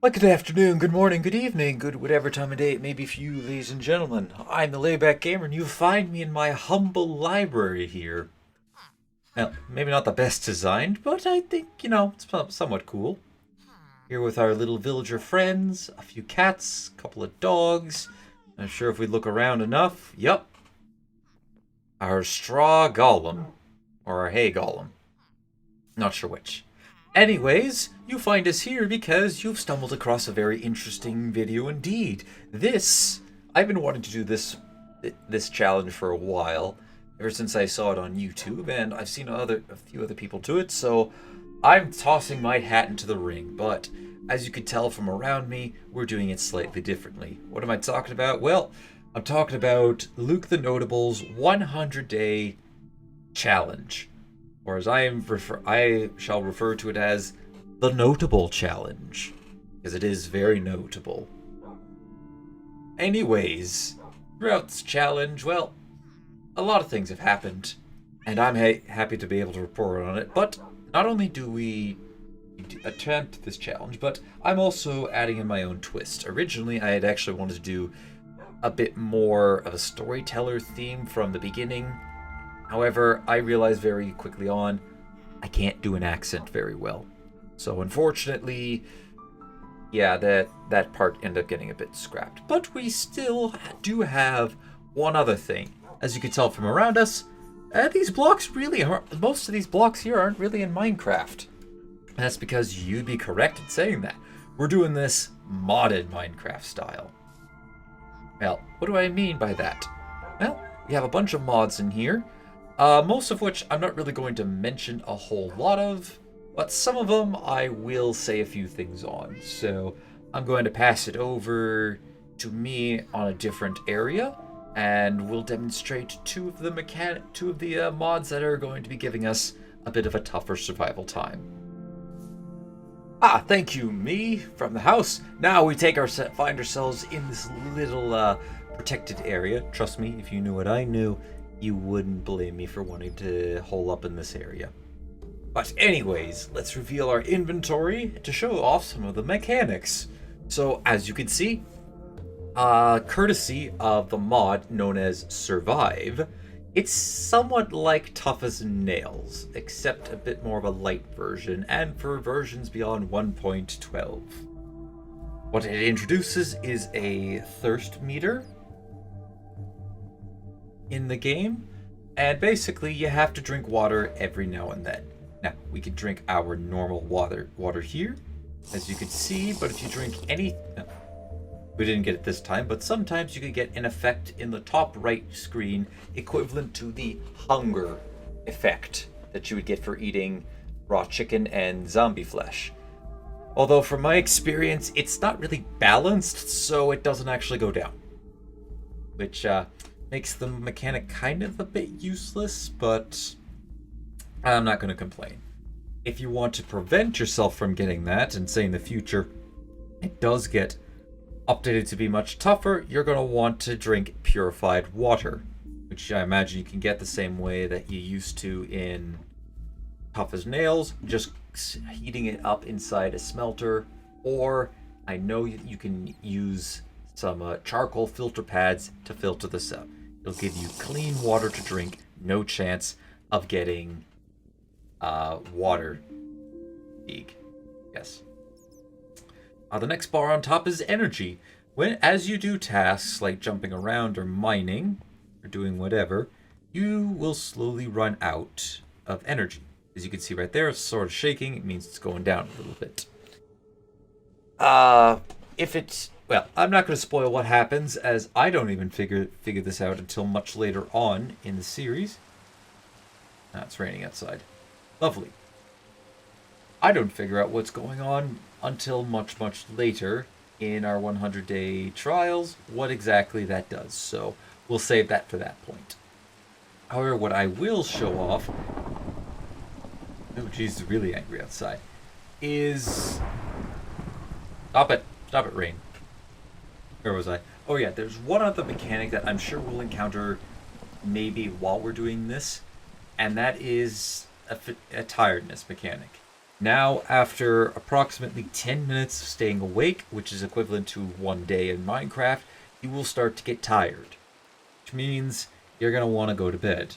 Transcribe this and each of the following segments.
Well, good afternoon, good morning, good evening, good whatever time of day it may be for you, ladies and gentlemen. I'm the Layback Gamer, and you find me in my humble library here. Now, maybe not the best designed, but I think, it's somewhat cool. Here with our little villager friends, a few cats, a couple of dogs. I'm sure if we look around enough, yep, our straw golem. Or our hay golem. Not sure which. Anyways, you find us here because you've stumbled across a very interesting video indeed. I've been wanting to do this challenge for a while, ever since I saw it on YouTube, and I've seen a few other people do it, so I'm tossing my hat into the ring. But as you can tell from around me, we're doing it slightly differently. What am I talking about? Well, I'm talking about Luke TheNotable's 100-day challenge. Or as I shall refer to it as the Notable Challenge, because it is very notable. Anyways, throughout this challenge, well, a lot of things have happened, and I'm happy to be able to report on it. But not only do we attempt this challenge, but I'm also adding in my own twist. Originally, I had actually wanted to do a bit more of a storyteller theme from the beginning. However, I realized very quickly on, I can't do an accent very well. So unfortunately, yeah, that part ended up getting a bit scrapped. But we still do have one other thing. As you can tell from around us, these blocks really aren't, most of these blocks here aren't really in Minecraft. And that's because you'd be correct in saying that. We're doing this modded Minecraft style. Well, what do I mean by that? Well, we have a bunch of mods in here. Most of which I'm not really going to mention a whole lot of, but some of them I will say a few things on. So I'm going to pass it over to me on a different area, and we'll demonstrate two of the mods that are going to be giving us a bit of a tougher survival time. Thank you, me from the house. Now we find ourselves in this little protected area. Trust me, if you knew what I knew, you wouldn't blame me for wanting to hole up in this area. But anyways, let's reveal our inventory to show off some of the mechanics. So as you can see, courtesy of the mod known as Survive, it's somewhat like Tough as Nails, except a bit more of a light version, and for versions beyond 1.12. What it introduces is a thirst meter in the game, and basically you have to drink water every now and then. Now, we can drink our normal water here, as you can see, but if you drink we didn't get it this time, but sometimes you could get an effect in the top right screen equivalent to the hunger effect that you would get for eating raw chicken and zombie flesh. Although from my experience, it's not really balanced, so it doesn't actually go down. Which, makes the mechanic kind of a bit useless, but I'm not going to complain. If you want to prevent yourself from getting that, and say in the future it does get updated to be much tougher, you're going to want to drink purified water, which I imagine you can get the same way that you used to in Tough as Nails, just heating it up inside a smelter, or I know you can use some charcoal filter pads to filter this up. It'll give you clean water to drink, no chance of getting water fatigue. Yes. The next bar on top is energy. As you do tasks like jumping around or mining or doing whatever, you will slowly run out of energy. As you can see right there, it's sort of shaking. It means it's going down a little bit. Well, I'm not going to spoil what happens, as I don't even figure this out until much later on in the series. It's raining outside. Lovely. I don't figure out what's going on until much, much later in our 100-day trials, what exactly that does. So we'll save that for that point. However, what I will show off... Oh, geez, it's really angry outside. Is... Stop it, rain. Where was I? Oh yeah, there's one other mechanic that I'm sure we'll encounter maybe while we're doing this, and that is a tiredness mechanic. Now, after approximately 10 minutes of staying awake, which is equivalent to 1 day in Minecraft, you will start to get tired, which means you're going to want to go to bed.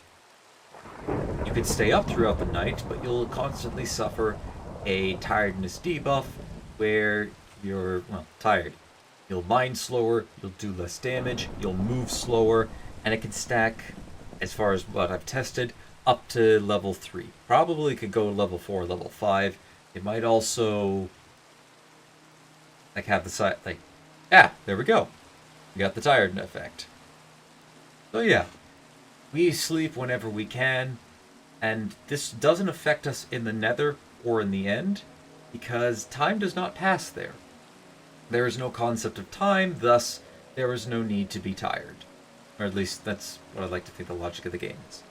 You can stay up throughout the night, but you'll constantly suffer a tiredness debuff where you're, well, tired. You'll mine slower, you'll do less damage, you'll move slower, and it can stack, as far as what I've tested, up to level 3. Probably could go level 4, level 5. It might also, like, have the side, like, yeah, there we go. We got the tired effect. So yeah, we sleep whenever we can, and this doesn't affect us in the nether or in the end, because time does not pass there. There is no concept of time, thus there is no need to be tired. Or at least that's what I'd like to think the logic of the game is.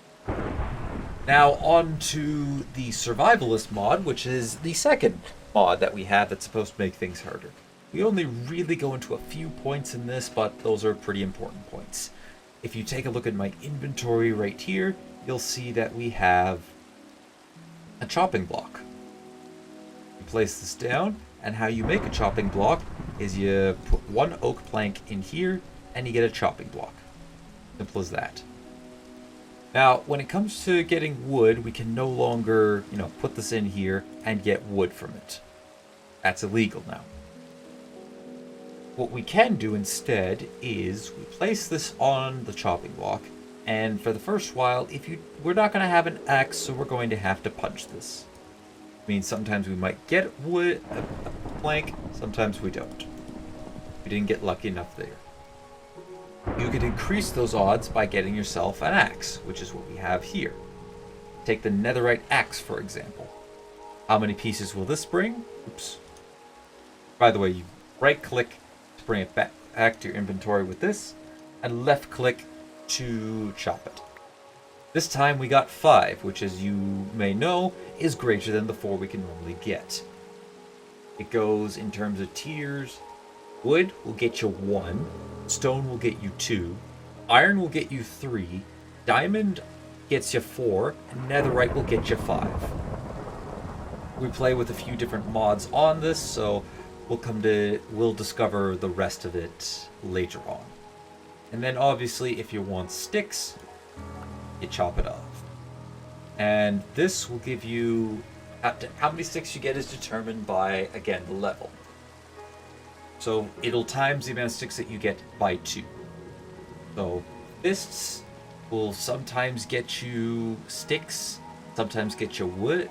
Now on to the Survivalist mod, which is the second mod that we have that's supposed to make things harder. We only really go into a few points in this, but those are pretty important points. If you take a look at my inventory right here, you'll see that we have a chopping block. You place this down, and how you make a chopping block is you put one oak plank in here, and you get a chopping block. Simple as that. Now, when it comes to getting wood, we can no longer, put this in here and get wood from it. That's illegal now. What we can do instead is we place this on the chopping block, and for the first while, we're not going to have an axe, so we're going to have to punch this. I mean, sometimes we might get wood, a plank, sometimes we don't. We didn't get lucky enough there. You could increase those odds by getting yourself an axe, which is what we have here. Take the netherite axe, for example. How many pieces will this bring? Oops. By the way, you right-click to bring it back to your inventory with this, and left-click to chop it. This time we got 5, which, as you may know, is greater than the 4 we can normally get. It goes in terms of tiers. Wood will get you 1, stone will get you 2, iron will get you 3, diamond gets you 4, and netherite will get you 5. We play with a few different mods on this, so we'll discover the rest of it later on. And then obviously if you want sticks, you chop it off. And this will give you, how many sticks you get is determined by, again, the level. So it'll times the amount of sticks that you get by 2. So fists will sometimes get you sticks, sometimes get you wood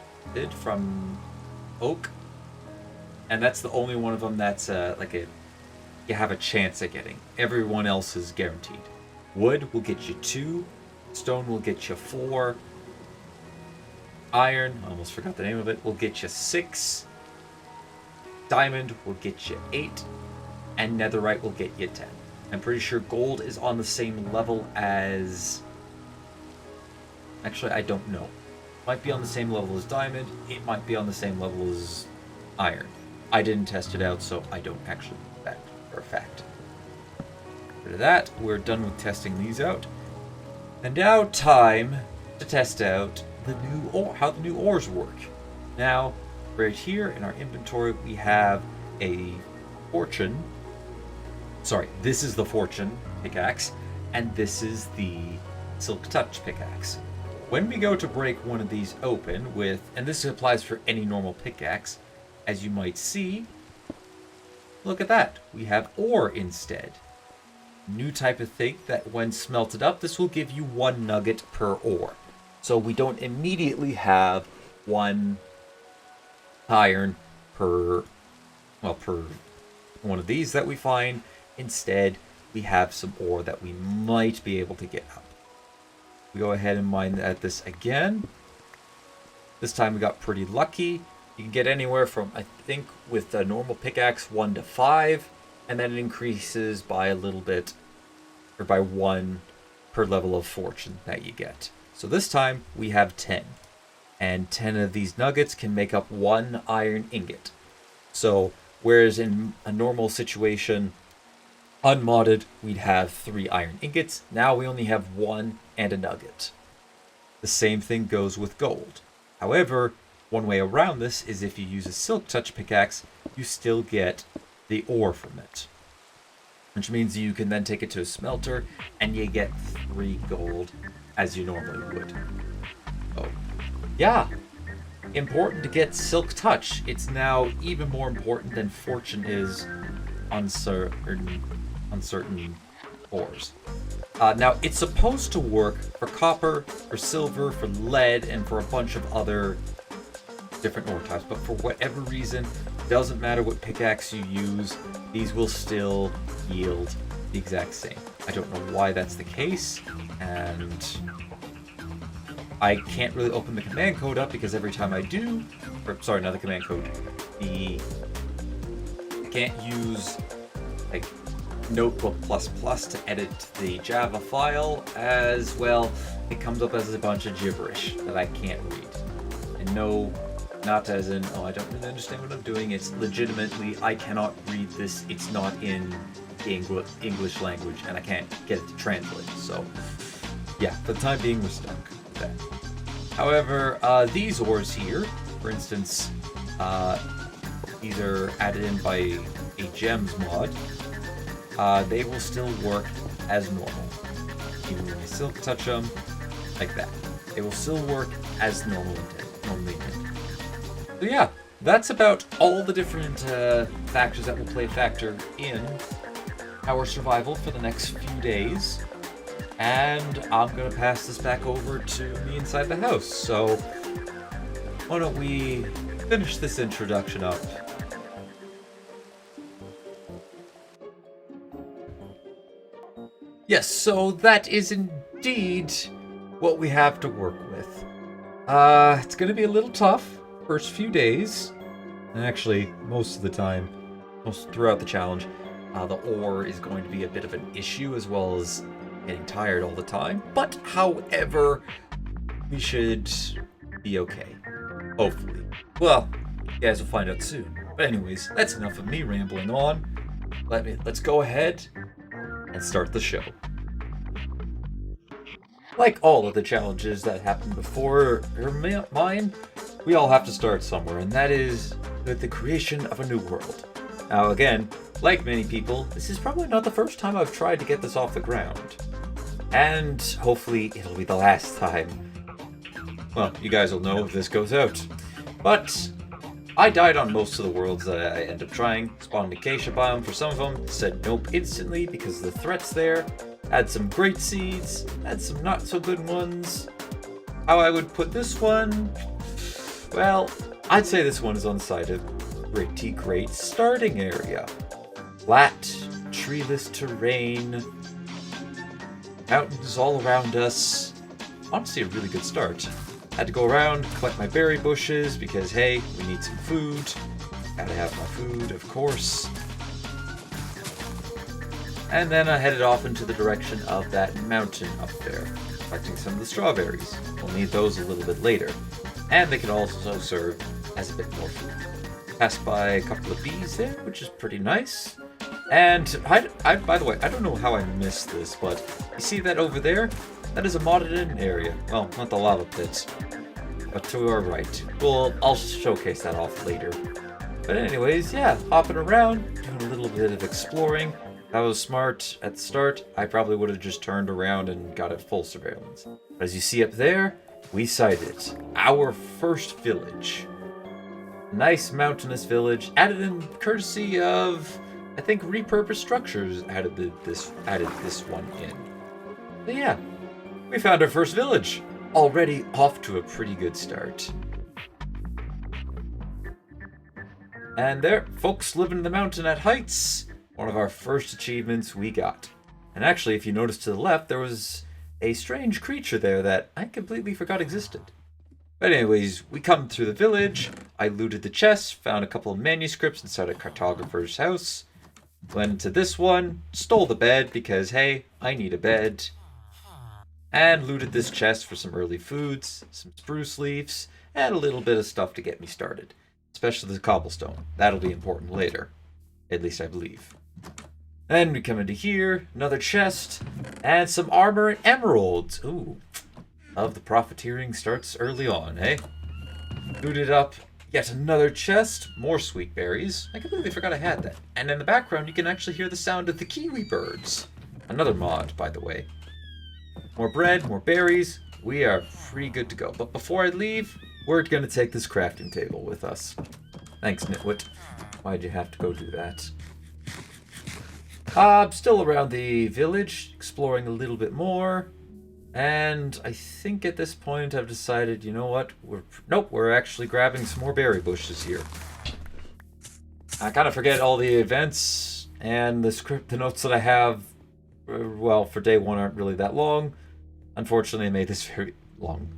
from oak. And that's the only one of them that's you have a chance at getting. Everyone else is guaranteed. Wood will get you 2, stone will get you 4, iron, I almost forgot the name of it, will get you 6, diamond will get you 8, and netherite will get you 10. I'm pretty sure gold is on the same level as... Actually, I don't know. Might be on the same level as diamond, it might be on the same level as iron. I didn't test it out, so I don't actually know that for a fact. After that, we're done with testing these out. And now time to test out how the new ores work. Now, right here in our inventory, we have a fortune. Sorry, this is the fortune pickaxe, and this is the silk touch pickaxe. When we go to break one of these open and this applies for any normal pickaxe, as you might see, look at that, we have ore instead. New type of thing that when smelted up, this will give you 1 nugget per ore. So we don't immediately have 1 iron per one of these that we find. Instead, we have some ore that we might be able to get up. We go ahead and mine at this again. This time we got pretty lucky. You can get anywhere from, I think, with a normal pickaxe, 1 to 5, and then it increases by a little bit, or by 1 per level of fortune that you get. So this time we have 10, and 10 of these nuggets can make up 1 iron ingot. So whereas in a normal situation, unmodded, we'd have 3 iron ingots, now we only have 1 and a nugget. The same thing goes with gold. However, One way around this is if you use a silk touch pickaxe, you still get the ore from it. Which means you can then take it to a smelter and you get 3 gold as you normally would. Oh, yeah. Important to get silk touch. It's now even more important than fortune is on certain ores. Now, it's supposed to work for copper, for silver, for lead, and for a bunch of other different ore types, but for whatever reason, doesn't matter what pickaxe you use, these will still yield the exact same. I don't know why that's the case, and I can't really open the command code up because every time I do, or sorry, not the command code, I can't use like Notebook++ to edit the Java file, as well, it comes up as a bunch of gibberish that I can't read. And no, not as in, oh, I don't really understand what I'm doing. It's legitimately, I cannot read this. It's not in English language, and I can't get it to translate. So, yeah, for the time being, we're stuck with that. However, these ores here, for instance, these are added in by a gems mod. They will still work as normal. Even when you silk touch them, like that. They will still work as normally did. So yeah, that's about all the different factors that will play a factor in our survival for the next few days. And I'm going to pass this back over to me inside the house. So why don't we finish this introduction up. Yes, so that is indeed what we have to work with. It's going to be a little tough first few days. And actually, most of the time, throughout the challenge, the ore is going to be a bit of an issue, as well as getting tired all the time. But, however, we should be okay. Hopefully. Well, you guys will find out soon. But anyways, that's enough of me rambling on. Let's go ahead and start the show. Like all of the challenges that happened before mine, we all have to start somewhere, and that is with the creation of a new world. Now again, like many people, this is probably not the first time I've tried to get this off the ground. And hopefully it'll be the last time. Well, you guys will know if this goes out. But I died on most of the worlds that I ended up trying. Spawned acacia biome for some of them, said nope instantly because of the threats there. Had some great seeds, had some not so good ones. How I would put this one? Well, I'd say this one is on the side of pretty great starting area. Flat, treeless terrain, mountains all around us. Honestly, a really good start. Had to go around, collect my berry bushes because, hey, we need some food. Gotta have my food, of course. And then I headed off into the direction of that mountain up there, collecting some of the strawberries. We'll need those a little bit later. And they can also serve as a bit more food. Passed by a couple of bees there, which is pretty nice. And I by the way, I don't know how I missed this, but you see that over there? That is a modded in area. Well, not the lava pits, but to our right. Well, I'll showcase that off later. But anyways, yeah, hopping around, doing a little bit of exploring. If I was smart at the start, I probably would have just turned around and got it full surveillance. But as you see up there, we sighted our first village. Nice mountainous village, added in courtesy of, I think, repurposed structures added this one in. But yeah, we found our first village. Already off to a pretty good start. And there, folks living in the mountain at heights. One of our first achievements we got. And actually, if you notice to the left, there was a strange creature there that I completely forgot existed. But anyways, we come through the village. I looted the chest, found a couple of manuscripts inside a cartographer's house. Went into this one, stole the bed because, hey, I need a bed. And looted this chest for some early foods, some spruce leaves, and a little bit of stuff to get me started. Especially the cobblestone. That'll be important later. At least I believe. Then we come into here, another chest, and some armor and emeralds. Ooh. Love the profiteering starts early on, eh? Looted up yet another chest, more sweet berries. I completely forgot I had that. And in the background, you can actually hear the sound of the kiwi birds. Another mod, by the way. More bread, more berries. We are pretty good to go. But before I leave, we're going to take this crafting table with us. Thanks, Nitwit. Why'd you have to go do that? I'm still around the village, exploring a little bit more. And I think at this point I've decided, you know what? We're actually grabbing some more berry bushes here. I kind of forget all the events and the notes that I have, well, for day one aren't really that long. Unfortunately, I made this very long.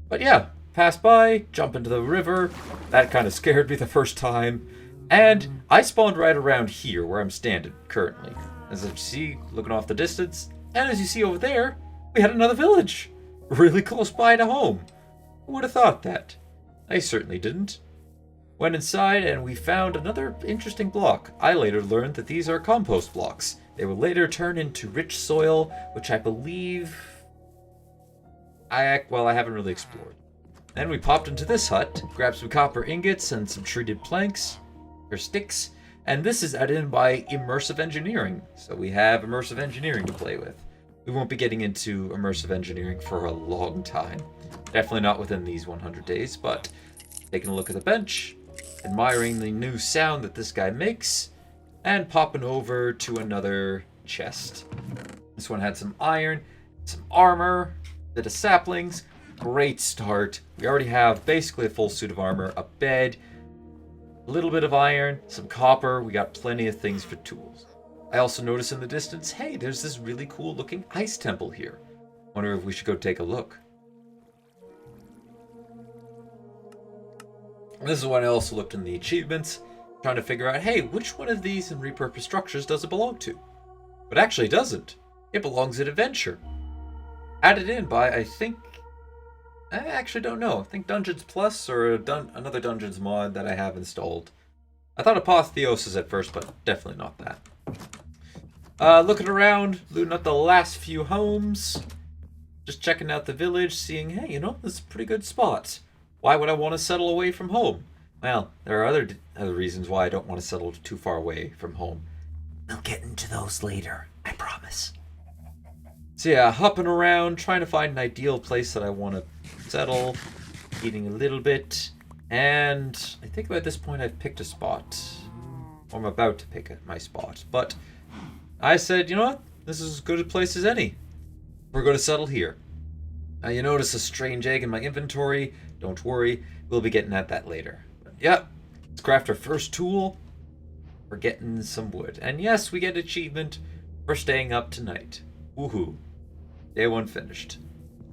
But yeah, pass by, jump into the river. That kind of scared me the first time. And I spawned right around here where I'm standing currently. As you see, looking off the distance. And as you see over there, we had another village, really close by to home. Who would have thought that? I certainly didn't. Went inside and we found another interesting block. I later learned that these are compost blocks. They will later turn into rich soil, which I believe... I haven't really explored. Then we popped into this hut, grabbed some copper ingots and some treated planks, or sticks, and this is added in by immersive engineering. So we have immersive engineering to play with. We won't be getting into immersive engineering for a long time. Definitely not within these 100 days, but taking a look at the bench, admiring the new sound that this guy makes, and popping over to another chest. This one had some iron, some armor, a bit of saplings. Great start. We already have basically a full suit of armor, a bed, a little bit of iron, some copper. We got plenty of things for tools. I also noticed in the distance, hey, there's this really cool looking ice temple here. Wonder if we should go take a look. And this is when I also looked in the achievements, trying to figure out, hey, which one of these in repurposed structures does it belong to? But actually it doesn't. It belongs in Adventure. Added in by, I actually don't know. I think Dungeons Plus or another Dungeons mod that I have installed. I thought Apotheosis at first, but definitely not that. Looking around, looting up the last few homes. Just checking out the village, seeing, hey, you know, this is a pretty good spot. Why would I want to settle away from home? Well, there are other reasons why I don't want to settle too far away from home. We'll get into those later, I promise. So yeah, hopping around, trying to find an ideal place that I want to settle, eating a little bit, and I think by this point I've picked a spot. Or I'm about to pick my spot, but I said, you know what? This is as good a place as any. We're going to settle here. Now you notice a strange egg in my inventory. Don't worry, we'll be getting at that later. But yeah, let's craft our first tool. We're getting some wood. And yes, we get an achievement for staying up tonight. Woohoo. Day one finished.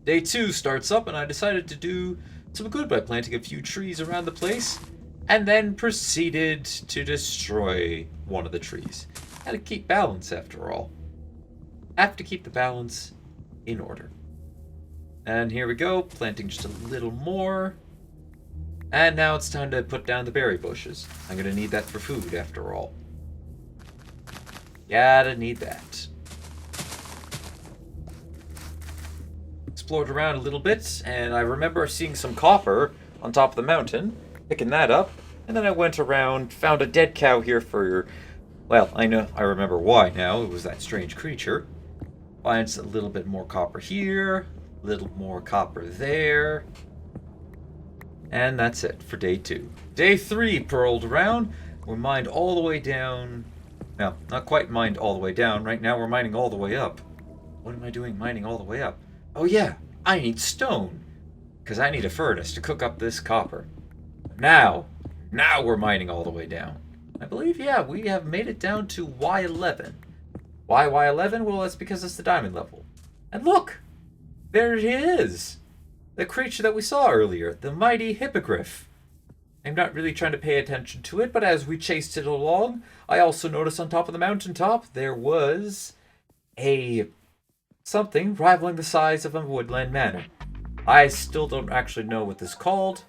Day two starts up and I decided to do some good by planting a few trees around the place. And then proceeded to destroy one of the trees. Had to keep balance after all. Have to keep the balance in order. And here we go, planting just a little more. And now it's time to put down the berry bushes. I'm gonna need that for food after all. Gotta need that. Explored around a little bit, and I remember seeing some copper on top of the mountain, picking that up, and then I went around, found a dead cow here for... Well, I remember why now. It was that strange creature. Finds a little bit more copper here, a little more copper there. And that's it for day two. Day three pearled around. We mined all the way down. No, not quite mined all the way down. Right now we're mining all the way up. What am I doing mining all the way up? Oh yeah, I need stone. Because I need a furnace to cook up this copper. Now we're mining all the way down. I believe, yeah, we have made it down to Y11. Why Y11? Well, that's because it's the diamond level. And look! There it is! The creature that we saw earlier, the mighty hippogriff. I'm not really trying to pay attention to it, but as we chased it along, I also noticed on top of the mountaintop there was something rivaling the size of a woodland manor. I still don't actually know what this is called,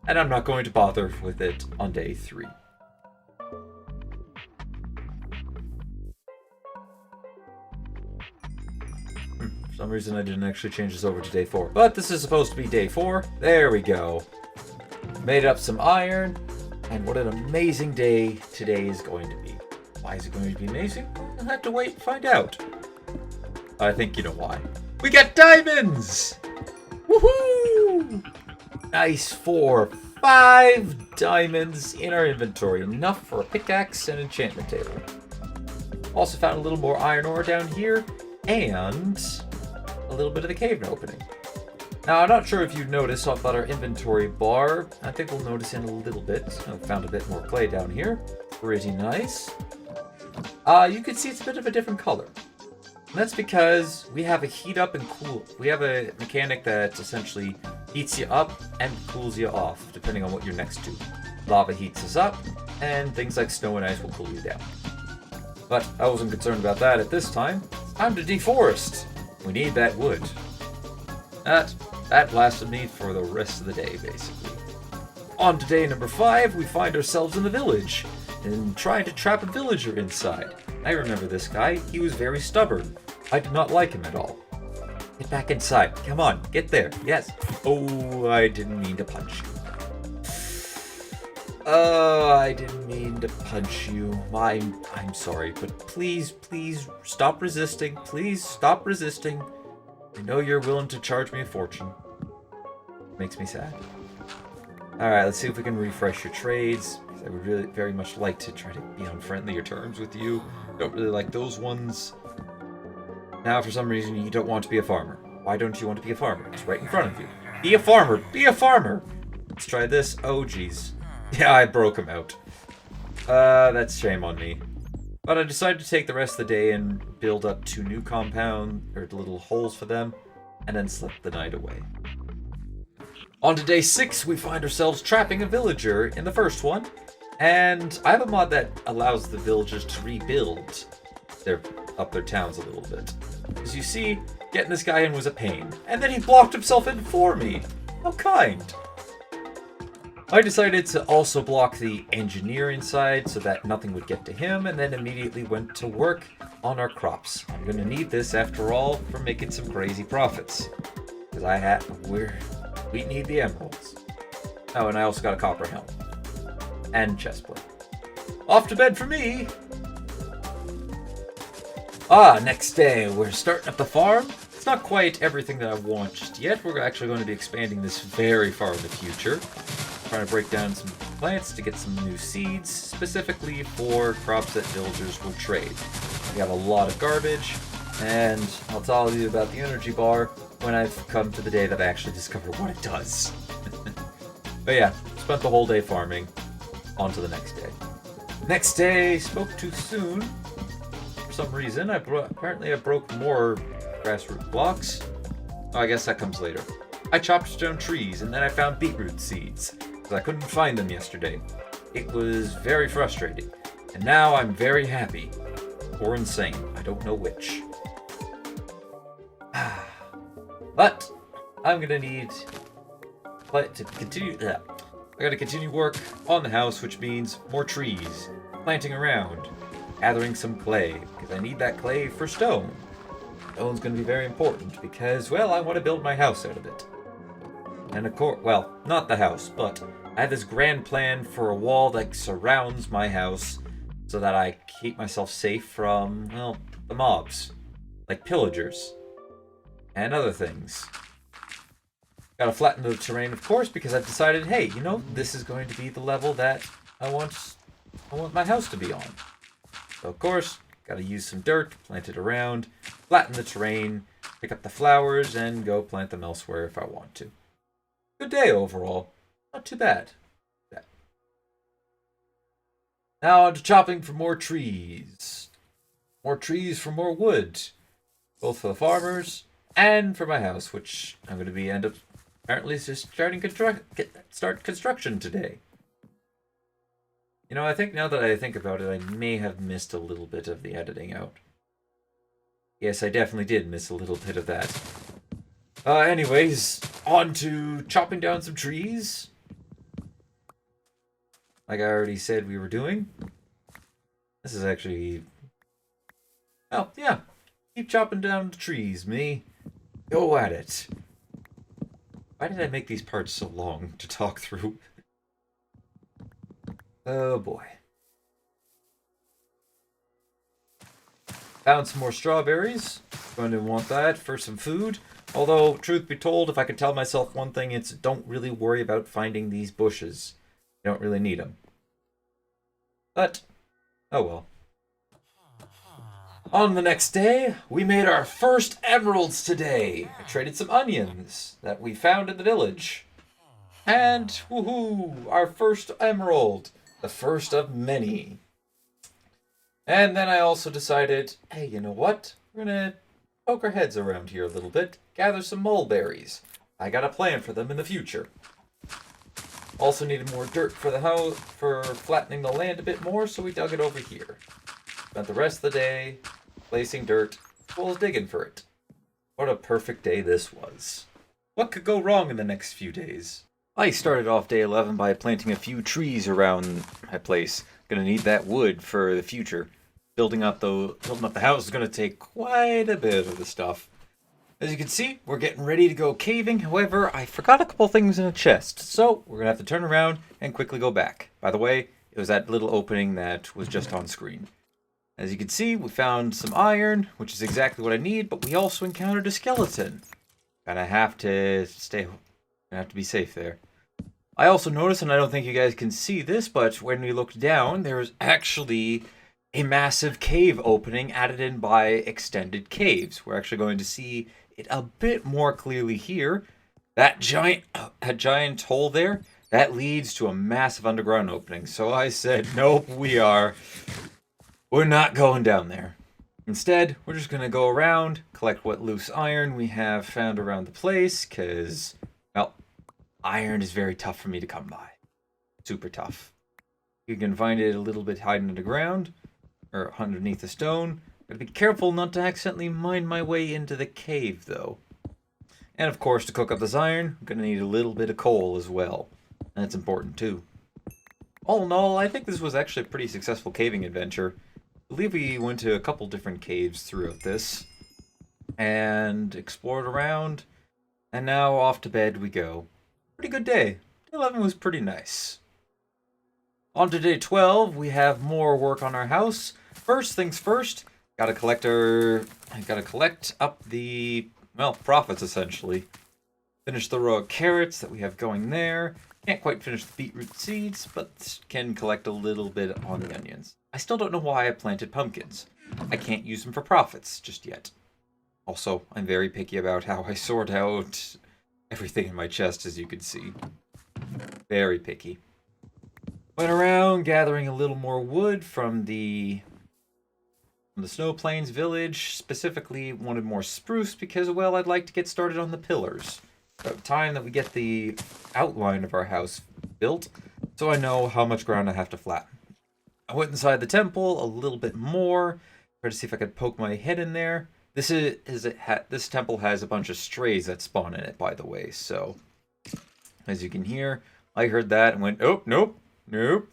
and I'm not going to bother with it on day 3. For some reason I didn't actually change this over to day 4. But this is supposed to be day 4. There we go. Made up some iron, and what an amazing day today is going to be. Why is it going to be amazing? You'll have to wait and find out. I think you know why. We got diamonds! Woohoo! Nice 5 diamonds in our inventory. Enough for a pickaxe and enchantment table. Also found a little more iron ore down here, and a little bit of the cave opening. Now, I'm not sure if you've noticed about our inventory bar. I think we'll notice in a little bit. I found a bit more clay down here. Pretty nice. You can see it's a bit of a different color. And that's because we have a heat up and cool. We have a mechanic that essentially heats you up and cools you off, depending on what you're next to. Lava heats us up, and things like snow and ice will cool you down. But I wasn't concerned about that at this time. It's time to deforest. We need that wood. That lasted me for the rest of the day, basically. On to day number 5, we find ourselves in the village and trying to trap a villager inside. I remember this guy. He was very stubborn. I did not like him at all. Get back inside. Come on, get there. Yes. Oh, I didn't mean to punch you. I didn't mean to punch you. I'm sorry, but please stop resisting. Please stop resisting. I know you're willing to charge me a fortune. Makes me sad. Alright, let's see if we can refresh your trades. I would really very much like to try to be on friendlier terms with you. Don't really like those ones. Now, for some reason, you don't want to be a farmer. Why don't you want to be a farmer? It's right in front of you. Be a farmer! Be a farmer! Let's try this. Oh, jeez. Yeah, I broke him out. That's shame on me. But I decided to take the rest of the day and build up 2 new little holes for them, and then slept the night away. On to day 6, we find ourselves trapping a villager in the first one, and I have a mod that allows the villagers to rebuild their towns a little bit. As you see, getting this guy in was a pain, and then he blocked himself in for me. How kind. I decided to also block the engineer inside so that nothing would get to him, and then immediately went to work on our crops. I'm gonna need this after all for making some crazy profits. Because we need the emeralds. Oh, and I also got a copper helm. And chestplate. Off to bed for me! Next day, we're starting up the farm. It's not quite everything that I want just yet. We're actually going to be expanding this very far in the future. Trying to break down some plants to get some new seeds, specifically for crops that villagers will trade. We have a lot of garbage, and I'll tell you about the energy bar when I've come to the day that I actually discover what it does. But yeah, spent the whole day farming. On to the next day. Next day, spoke too soon. For some reason, apparently I broke more grassroot blocks. Oh, I guess that comes later. I chopped down trees, and then I found beetroot seeds. I couldn't find them yesterday. It was very frustrating. And now I'm very happy. Or insane. I don't know which. But I'm gonna need to continue I gotta continue work on the house, which means more trees, planting around, gathering some clay, because I need that clay for stone. Stone's gonna be very important because, well, I want to build my house out of it. And of course, well, not the house, but I have this grand plan for a wall that surrounds my house so that I keep myself safe from, well, the mobs. Like pillagers. And other things. Gotta flatten the terrain, of course, because I've decided, hey, you know, this is going to be the level that I want my house to be on. So, of course, gotta use some dirt, plant it around, flatten the terrain, pick up the flowers, and go plant them elsewhere if I want to. Good day overall. Not too bad. Now on to chopping for more trees. More trees for more wood. Both for the farmers and for my house, which I'm going to apparently just start construction today. You know, I think now that I think about it, I may have missed a little bit of the editing out. Yes, I definitely did miss a little bit of that. Anyways, on to chopping down some trees. Like I already said we were doing. This is actually... Oh, yeah. Keep chopping down the trees, me. Go at it. Why did I make these parts so long to talk through? Oh boy. Found some more strawberries. Going to want that for some food. Although, truth be told, if I could tell myself one thing, it's don't really worry about finding these bushes. You don't really need them. But, oh well. On the next day, we made our first emeralds today. I traded some onions that we found in the village. And, woohoo, our first emerald. The first of many. And then I also decided, hey, you know what? We're gonna poke our heads around here a little bit, gather some mulberries. I got a plan for them in the future. Also needed more dirt for the house, for flattening the land a bit more, so we dug it over here. Spent the rest of the day placing dirt, as well as digging for it. What a perfect day this was. What could go wrong in the next few days? I started off day 11 by planting a few trees around my place. Gonna need that wood for the future. Building up the house is gonna take quite a bit of the stuff. As you can see, we're getting ready to go caving. However, I forgot a couple things in a chest, so we're gonna have to turn around and quickly go back. By the way, it was that little opening that was just on screen. As you can see, we found some iron, which is exactly what I need, but we also encountered a skeleton. Gonna have to be safe there. I also noticed, and I don't think you guys can see this, but when we looked down, there's actually a massive cave opening added in by extended caves. We're actually going to see it a bit more clearly here. That giant hole there, that leads to a massive underground opening. So I said, nope, we're not going down there. Instead, we're just going to go around, collect what loose iron we have found around the place, because, well, iron is very tough for me to come by. Super tough. You can find it a little bit hiding underground, or underneath a stone. Gotta be careful not to accidentally mine my way into the cave, though. And of course, to cook up this iron, I'm gonna need a little bit of coal as well. And that's important, too. All in all, I think this was actually a pretty successful caving adventure. I believe we went to a couple different caves throughout this, and explored around, and now off to bed we go. Pretty good day. Day 11 was pretty nice. On to day 12, we have more work on our house. First things first, gotta collect up the, well, profits essentially. Finish the row of carrots that we have going there. Can't quite finish the beetroot seeds, but can collect a little bit on the onions. I still don't know why I planted pumpkins. I can't use them for profits just yet. Also, I'm very picky about how I sort out everything in my chest, as you can see. Very picky. Went around gathering a little more wood from the Snow Plains village. Specifically, wanted more spruce because, well, I'd like to get started on the pillars. About time that we get the outline of our house built, so I know how much ground I have to flatten. I went inside the temple a little bit more, tried to see if I could poke my head in there. This temple has a bunch of strays that spawn in it, by the way, so as you can hear, I heard that and went, oh, nope, nope.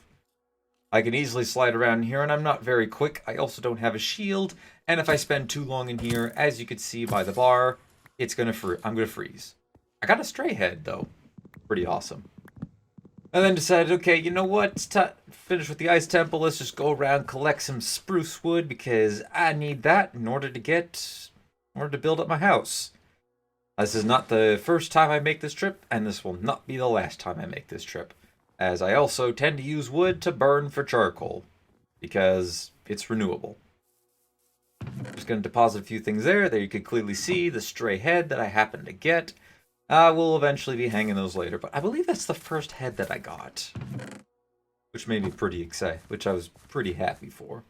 I can easily slide around here, and I'm not very quick. I also don't have a shield, and if I spend too long in here, as you can see by the bar, I'm gonna freeze. I got a stray head, though. Pretty awesome. And then decided, okay, you know what? Finish with the ice temple. Let's just go around, collect some spruce wood, because I need that in order to build up my house. This is not the first time I make this trip, and this will not be the last time I make this trip, as I also tend to use wood to burn for charcoal, because it's renewable. Just going to deposit a few things there. There you can clearly see the stray head that I happened to get. We'll eventually be hanging those later, but I believe that's the first head that I got, which made me pretty excited, which I was pretty happy for.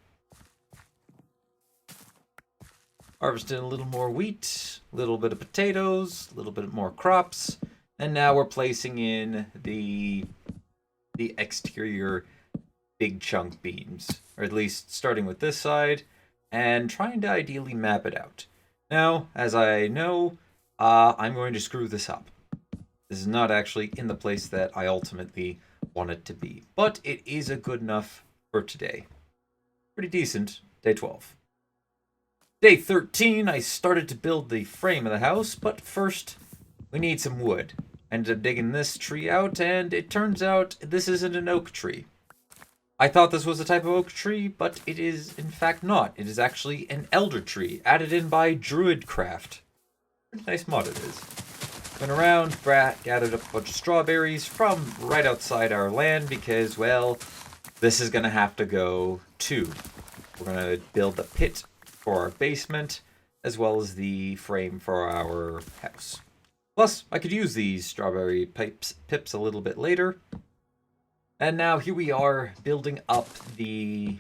Harvested a little more wheat, a little bit of potatoes, a little bit more crops, and now we're placing in the exterior big chunk beams, or at least starting with this side, and trying to ideally map it out. Now, as I know, I'm going to screw this up. This is not actually in the place that I ultimately want it to be, but it is a good enough for today. Pretty decent, day 12. Day 13, I started to build the frame of the house, but first, we need some wood. Ended up digging this tree out, and it turns out this isn't an oak tree. I thought this was a type of oak tree, but it is in fact not. It is actually an elder tree, added in by Druidcraft. Pretty nice mod it is. Went around, gathered up a bunch of strawberries from right outside our land because, well, this is going to have to go too. We're going to build the pit for our basement, as well as the frame for our house. Plus, I could use these strawberry pips a little bit later. And now here we are building up the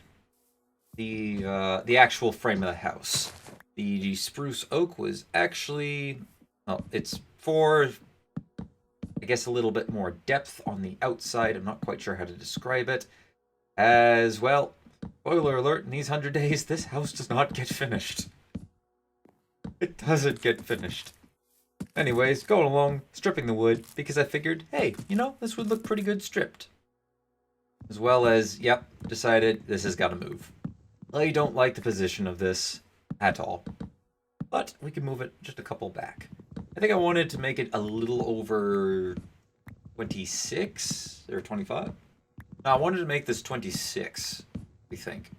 actual frame of the house. The spruce oak was actually, well, it's for, I guess, a little bit more depth on the outside. I'm not quite sure how to describe it. As well, spoiler alert, in these 100 days, this house does not get finished. It doesn't get finished. Anyways, going along, stripping the wood, because I figured, hey, you know, this would look pretty good stripped. As well as, yep, decided this has got to move. I don't like the position of this at all. But we can move it just a couple back. I think I wanted to make it a little over 26 or 25. No, I wanted to make this 26, we think.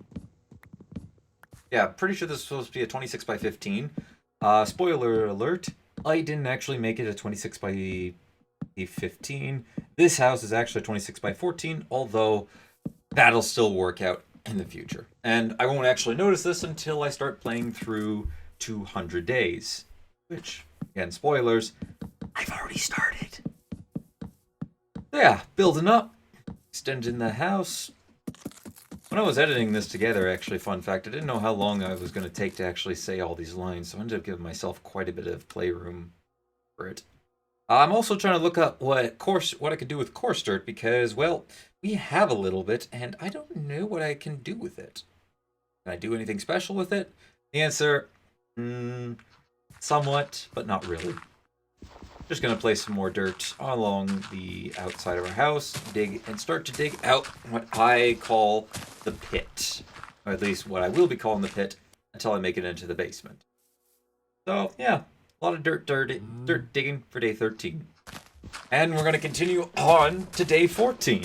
Yeah, pretty sure this is supposed to be a 26 by 15. Spoiler alert, I didn't actually make it a 26 by 15. This house is actually 26 by 14, although that'll still work out in the future. And I won't actually notice this until I start playing through 200 days. Which, again, spoilers, I've already started. Yeah, building up, extending the house. When I was editing this together, actually, fun fact, I didn't know how long I was going to take to actually say all these lines, so I ended up giving myself quite a bit of playroom for it. I'm also trying to look up what I could do with coarse dirt because, well, we have a little bit, and I don't know what I can do with it. Can I do anything special with it? The answer, somewhat, but not really. Just going to place some more dirt along the outside of our house, start to dig out what I call the pit. Or at least what I will be calling the pit until I make it into the basement. So, yeah, a lot of dirt digging for day 13. And we're going to continue on to day 14.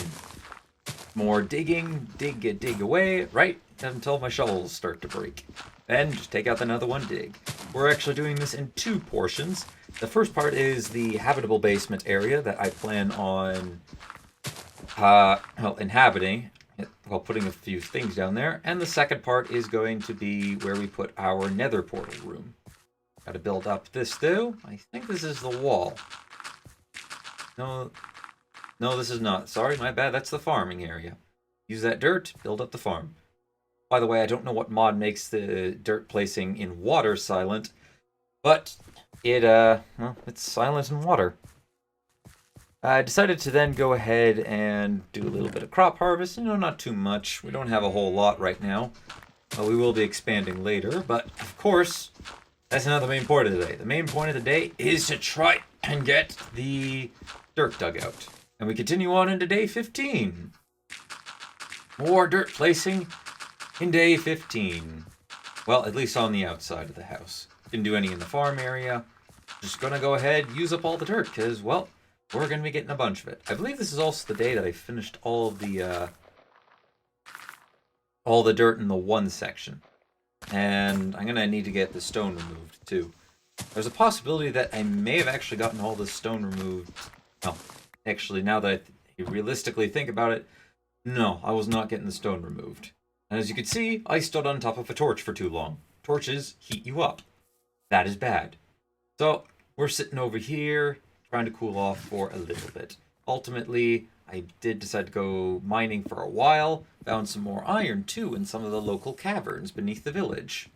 More digging, dig away, right until my shovels start to break. Then just take out another one, dig. We're actually doing this in two portions. The first part is the habitable basement area that I plan on inhabiting while putting a few things down there. And the second part is going to be where we put our nether portal room. Got to build up this though. I think this is the wall. No, this is not. Sorry, my bad. That's the farming area. Use that dirt, build up the farm. By the way, I don't know what mod makes the dirt placing in water silent, but it's silent in water. I decided to then go ahead and do a little bit of crop harvest. Not too much. We don't have a whole lot right now. We will be expanding later, but of course, that's not the main point of the day. The main point of the day is to try and get the dirt dug out. And we continue on into day 15. More dirt placing in day 15. Well, at least on the outside of the house. Didn't do any in the farm area. Just gonna go ahead, use up all the dirt, because, well, we're gonna be getting a bunch of it. I believe this is also the day that I finished all the dirt in the one section. And I'm gonna need to get the stone removed, too. There's a possibility that I may have actually gotten all the stone removed. No, actually, now that I realistically think about it, no, I was not getting the stone removed. And as you can see, I stood on top of a torch for too long. Torches heat you up. That is bad. So, we're sitting over here, trying to cool off for a little bit. Ultimately, I did decide to go mining for a while. Found some more iron, too, in some of the local caverns beneath the village.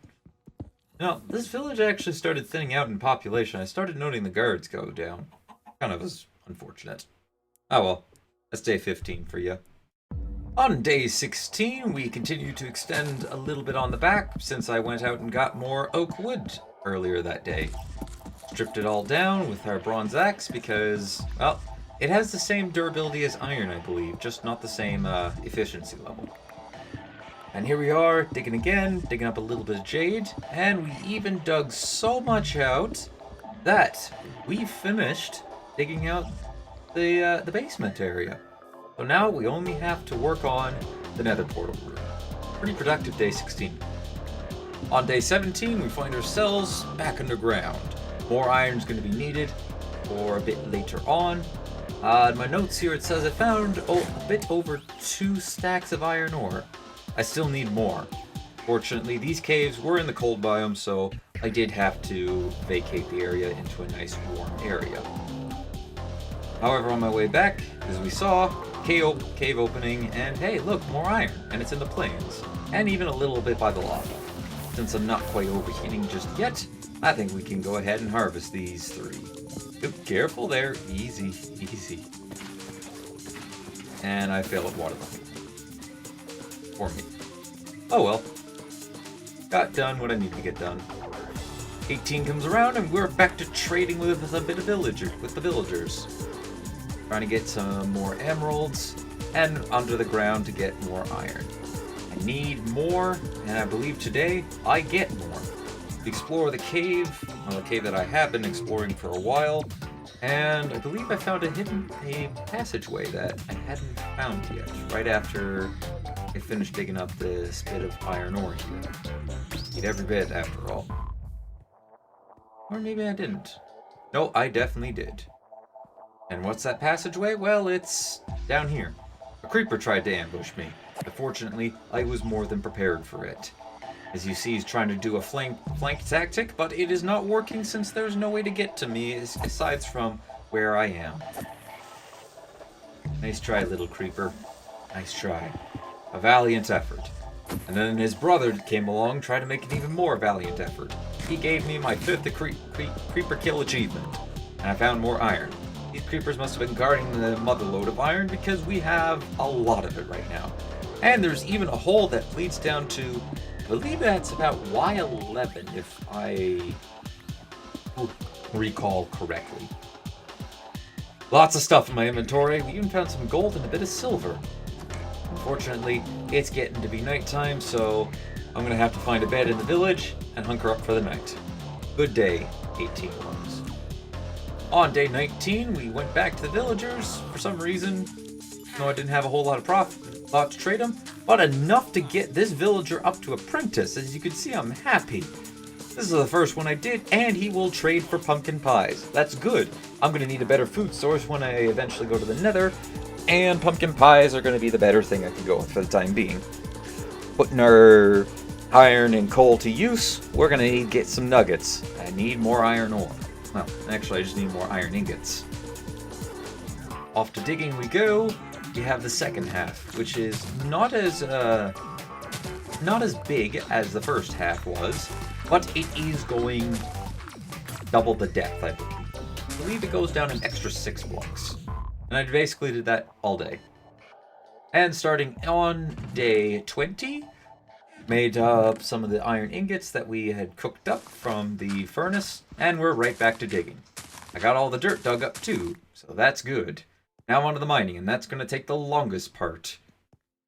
Now, this village actually started thinning out in population. I started noting the guards go down. Kind of was unfortunate. Oh well, that's day 15 for you. On day 16, we continue to extend a little bit on the back since I went out and got more oak wood earlier that day. Stripped it all down with our bronze axe because, well, it has the same durability as iron, I believe, just not the same efficiency level. And here we are, digging again, digging up a little bit of jade, and we even dug so much out that we finished digging out the basement area. So now we only have to work on the nether portal room. Pretty productive day 16. On day 17, we find ourselves back underground. More iron's going to be needed for a bit later on. In my notes here it says I found a bit over 2 stacks of iron ore. I still need more. Fortunately, these caves were in the cold biome, so I did have to vacate the area into a nice warm area. However, on my way back, as we saw, cave opening, and hey, look, more iron, and it's in the plains, and even a little bit by the lava. Since I'm not quite overheating just yet, I think we can go ahead and harvest these 3. Oop, careful there, easy, easy. And I failed at water level. For me. Oh well. Got done what I need to get done. 18 comes around and we're back to trading with a bit of the villagers. Trying to get some more emeralds and under the ground to get more iron. I need more, and I believe today I get more. Explore the cave that I have been exploring for a while, and I believe I found a passageway that I hadn't found yet, right after I finished digging up this bit of iron ore here. Need every bit after all. Or maybe I didn't. No, I definitely did. And what's that passageway? Well, it's down here. A creeper tried to ambush me, but fortunately, I was more than prepared for it. As you see, he's trying to do a flank tactic, but it is not working since there's no way to get to me aside from where I am. Nice try, little creeper. Nice try. A valiant effort. And then his brother came along, tried to make an even more valiant effort. He gave me my 5th creeper kill achievement, and I found more iron. These creepers must have been guarding the motherlode of iron because we have a lot of it right now. And there's even a hole that leads down to, I believe that's about Y11 if I recall correctly. Lots of stuff in my inventory. We even found some gold and a bit of silver. Unfortunately, it's getting to be nighttime, so I'm going to have to find a bed in the village and hunker up for the night. Good day, 18 ones. On day 19, we went back to the villagers for some reason. No, I didn't have a whole lot to trade them, but enough to get this villager up to apprentice. As you can see, I'm happy. This is the first one I did, and he will trade for pumpkin pies. That's good. I'm going to need a better food source when I eventually go to the nether, and pumpkin pies are going to be the better thing I can go with for the time being. Putting our iron and coal to use, we're going to need to get some nuggets. I need more iron ore. Well, actually, I just need more iron ingots. Off to digging we go. We have the second half, which is not as big as the first half was, but it is going double the depth, I believe. I believe it goes down an extra 6 blocks. And I basically did that all day. And starting on day 20, made up some of the iron ingots that we had cooked up from the furnace, and we're right back to digging. I got all the dirt dug up too, so that's good. Now on to the mining, and that's going to take the longest part.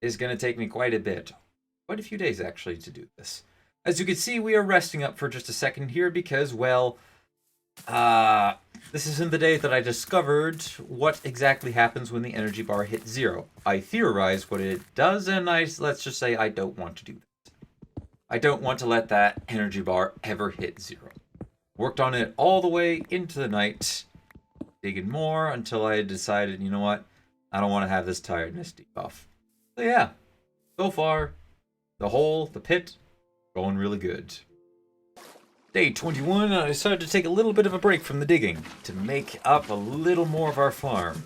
It's going to take me quite a few days actually to do this. As you can see, we are resting up for just a second here because, well, this isn't the day that I discovered what exactly happens when the energy bar hits 0. I theorized what it does, and let's just say I don't want to do that. I don't want to let that energy bar ever hit 0. Worked on it all the way into the night, digging more until I decided, you know what, I don't want to have this tiredness debuff. So yeah, so far, the pit, going really good. Day 21, I decided to take a little bit of a break from the digging to make up a little more of our farm.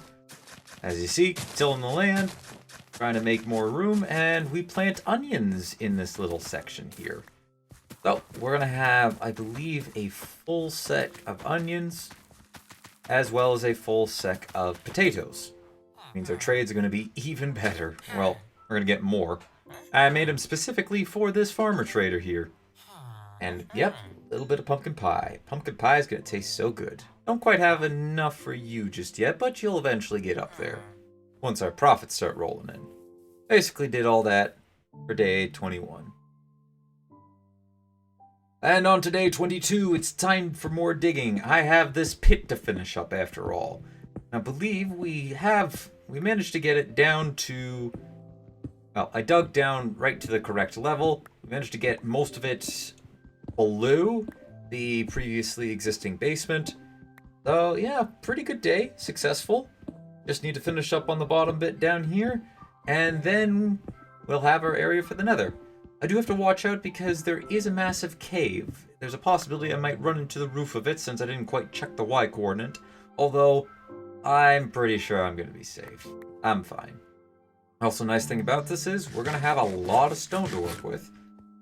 As you see, tilling the land, trying to make more room, and we plant onions in this little section here. So we're going to have, I believe, a full set of onions, as well as a full set of potatoes. Means our trades are going to be even better. Well, we're going to get more. I made them specifically for this farmer trader here. And yep, a little bit of pumpkin pie. Pumpkin pie is going to taste so good. Don't quite have enough for you just yet, but you'll eventually get up there once our profits start rolling in. Basically did all that for day 21. And on to day 22, it's time for more digging. I have this pit to finish up after all. I believe we managed to get it down to Well, I dug down right to the correct level. We managed to get most of it below the previously existing basement. So, yeah, pretty good day. Successful. Just need to finish up on the bottom bit down here. And then we'll have our area for the nether. I do have to watch out because there is a massive cave. There's a possibility I might run into the roof of it since I didn't quite check the Y coordinate. Although, I'm pretty sure I'm going to be safe. I'm fine. Also, nice thing about this is we're going to have a lot of stone to work with.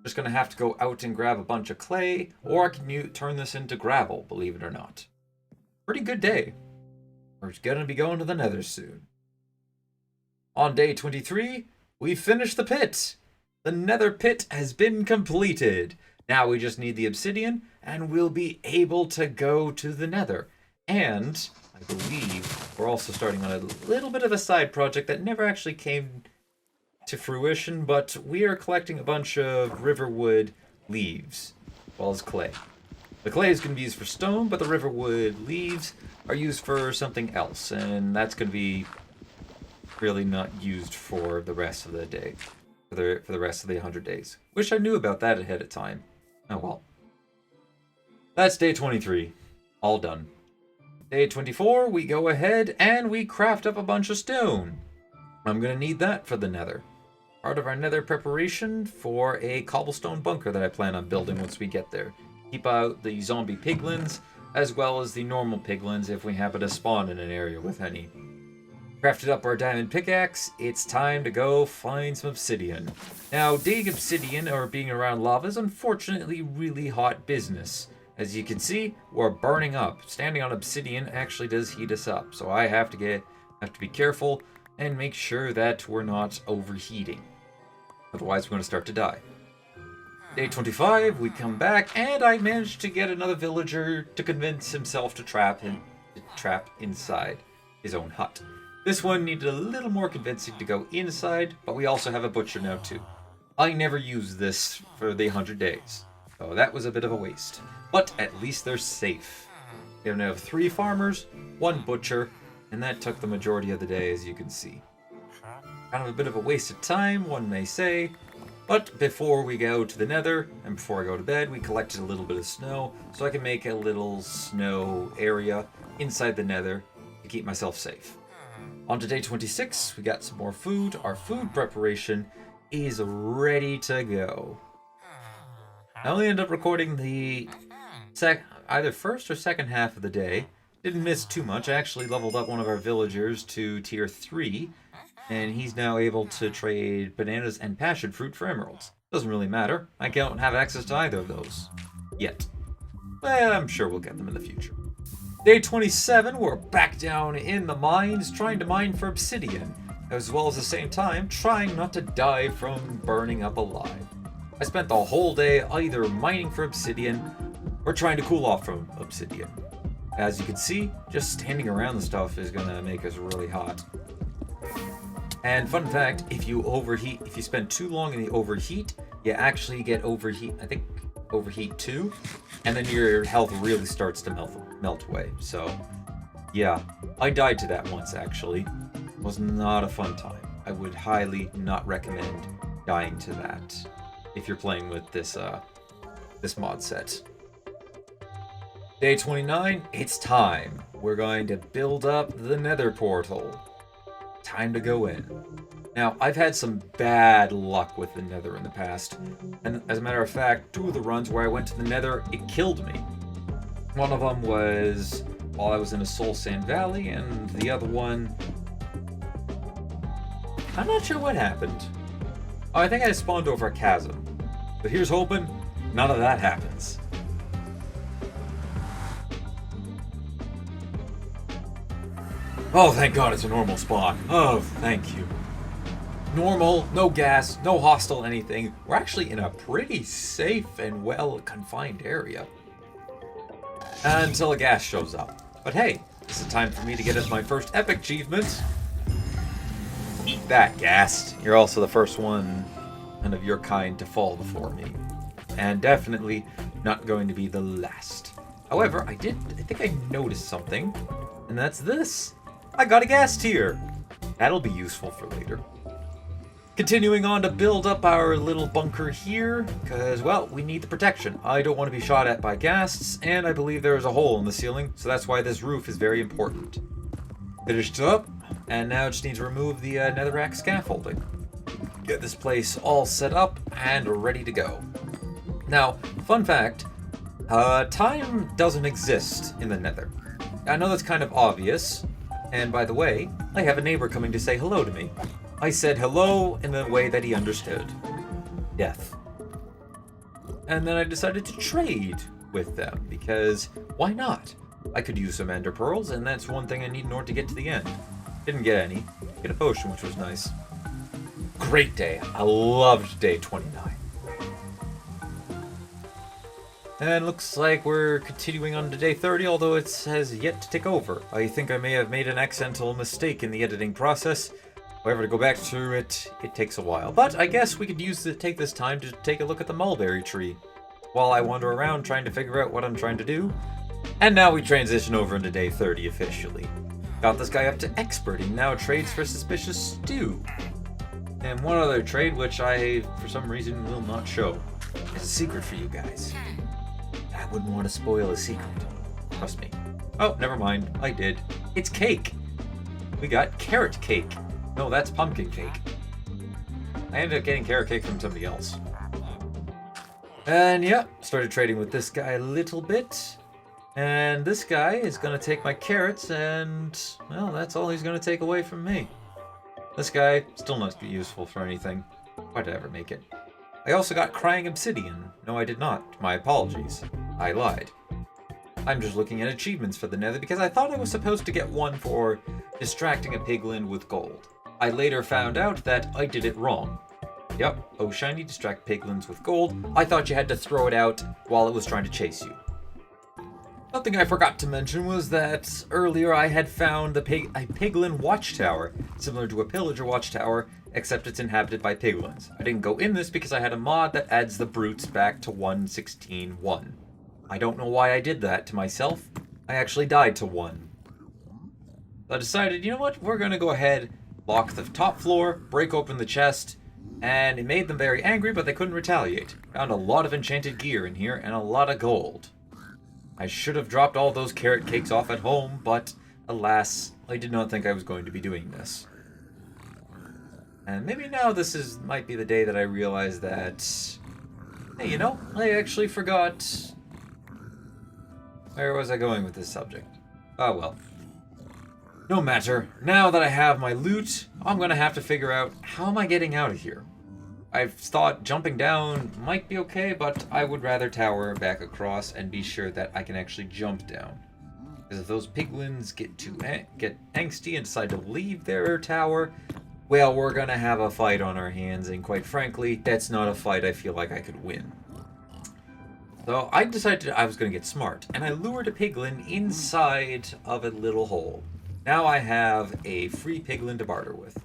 Just going to have to go out and grab a bunch of clay, or I can turn this into gravel, believe it or not. Pretty good day. We're going to be going to the nether soon. On day 23, we finished the pit. The nether pit has been completed. Now we just need the obsidian, and we'll be able to go to the nether. And I believe we're also starting on a little bit of a side project that never actually came to fruition, but we are collecting a bunch of riverwood leaves, as well as clay. The clay is going to be used for stone, but the riverwood leaves are used for something else, and that's going to be really not used for the rest of the day. For the rest of the 100 days. Wish I knew about that ahead of time. Oh well. That's day 23. All done. Day 24, we go ahead and we craft up a bunch of stone. I'm going to need that for the nether. Part of our nether preparation for a cobblestone bunker that I plan on building once we get there. Keep out the zombie piglins, as well as the normal piglins if we happen to spawn in an area with any. Crafted up our diamond pickaxe, it's time to go find some obsidian. Now, digging obsidian or being around lava is unfortunately really hot business. As you can see, we're burning up. Standing on obsidian actually does heat us up, so I have to be careful and make sure that we're not overheating. Otherwise, we're going to start to die. Day 25, we come back, and I managed to get another villager to convince himself to trap inside his own hut. This one needed a little more convincing to go inside, but we also have a butcher now too. I never used this for the 100 days, so that was a bit of a waste. But at least they're safe. We now have 3 farmers, 1 butcher, and that took the majority of the day, as you can see. Kind of a bit of a waste of time, one may say, but before we go to the nether, and before I go to bed, we collected a little bit of snow, so I can make a little snow area inside the nether to keep myself safe. On to day 26, we got some more food. Our food preparation is ready to go. I only ended up recording the either first or second half of the day. Didn't miss too much. I actually leveled up one of our villagers to tier 3, and he's now able to trade bananas and passion fruit for emeralds. Doesn't really matter. I don't have access to either of those yet. Well, I'm sure we'll get them in the future. Day 27, we're back down in the mines trying to mine for obsidian, as well as at the same time trying not to die from burning up alive. I spent the whole day either mining for obsidian or trying to cool off from obsidian. As you can see, just standing around the stuff is going to make us really hot. And fun fact, if you spend too long in the overheat, you actually get overheat 2, and then your health really starts to melt away. So, yeah, I died to that once actually. It was not a fun time. I would highly not recommend dying to that if you're playing with this mod set. Day 29, it's time. We're going to build up the nether portal. Time to go in. Now, I've had some bad luck with the nether in the past, and as a matter of fact, 2 of the runs where I went to the nether, it killed me. One of them was while I was in a Soul Sand Valley, and the other one, I'm not sure what happened. Oh, I think I spawned over a chasm. But here's hoping none of that happens. Oh, thank God it's a normal spawn. Oh, thank you. Normal, no gas, no hostile anything. We're actually in a pretty safe and well-confined area. Until a gas shows up. But hey, this is time for me to get us my first epic achievement. Eat that, ghast. You're also the first one of your kind to fall before me. And definitely not going to be the last. However, I think I noticed something. And that's this. I got a gas tier. That'll be useful for later. Continuing on to build up our little bunker here, because, well, we need the protection. I don't want to be shot at by ghasts, and I believe there is a hole in the ceiling, so that's why this roof is very important. Finished up, and now just need to remove the netherrack scaffolding. Get this place all set up and ready to go. Now, fun fact, time doesn't exist in the nether. I know that's kind of obvious, and by the way, I have a neighbor coming to say hello to me. I said hello in a way that he understood. Death. And then I decided to trade with them, because why not? I could use some ender pearls, and that's one thing I need in order to get to the end. Didn't get any. Get a potion, which was nice. Great day. I loved day 29. And looks like we're continuing on to day 30, although it has yet to take over. I think I may have made an accidental mistake in the editing process. However, to go back through it, it takes a while. But I guess we could take this time to take a look at the mulberry tree while I wander around trying to figure out what I'm trying to do. And now we transition over into day 30 officially. Got this guy up to expert. He now trades for suspicious stew. And one other trade, which I, for some reason, will not show. It's a secret for you guys. I wouldn't want to spoil a secret. Trust me. Oh, never mind. I did. It's cake. We got carrot cake. No, that's pumpkin cake. I ended up getting carrot cake from somebody else. And yeah, started trading with this guy a little bit. And this guy is going to take my carrots and, well, that's all he's going to take away from me. This guy, still not useful for anything. Why did I ever make it? I also got crying obsidian. No, I did not. My apologies. I lied. I'm just looking at achievements for the nether because I thought I was supposed to get one for distracting a piglin with gold. I later found out that I did it wrong. Yep, oh shiny, distract piglins with gold. I thought you had to throw it out while it was trying to chase you. Something I forgot to mention was that earlier I had found a piglin watchtower, similar to a pillager watchtower, except it's inhabited by piglins. I didn't go in this because I had a mod that adds the brutes back to 1:16:1. I don't know why I did that to myself. I actually died to 1. So I decided, you know what, we're gonna go ahead, lock the top floor, break open the chest, and it made them very angry, but they couldn't retaliate. Found a lot of enchanted gear in here, and a lot of gold. I should have dropped all those carrot cakes off at home, but alas, I did not think I was going to be doing this. And maybe now might be the day that I realize that, hey, you know, I actually forgot. Where was I going with this subject? Oh well. No matter. Now that I have my loot, I'm gonna have to figure out how am I getting out of here. I've thought jumping down might be okay, but I would rather tower back across and be sure that I can actually jump down. Because if those piglins get angsty and decide to leave their tower, well, we're gonna have a fight on our hands, and quite frankly, that's not a fight I feel like I could win. So I decided I was gonna get smart, and I lured a piglin inside of a little hole. Now I have a free piglin to barter with.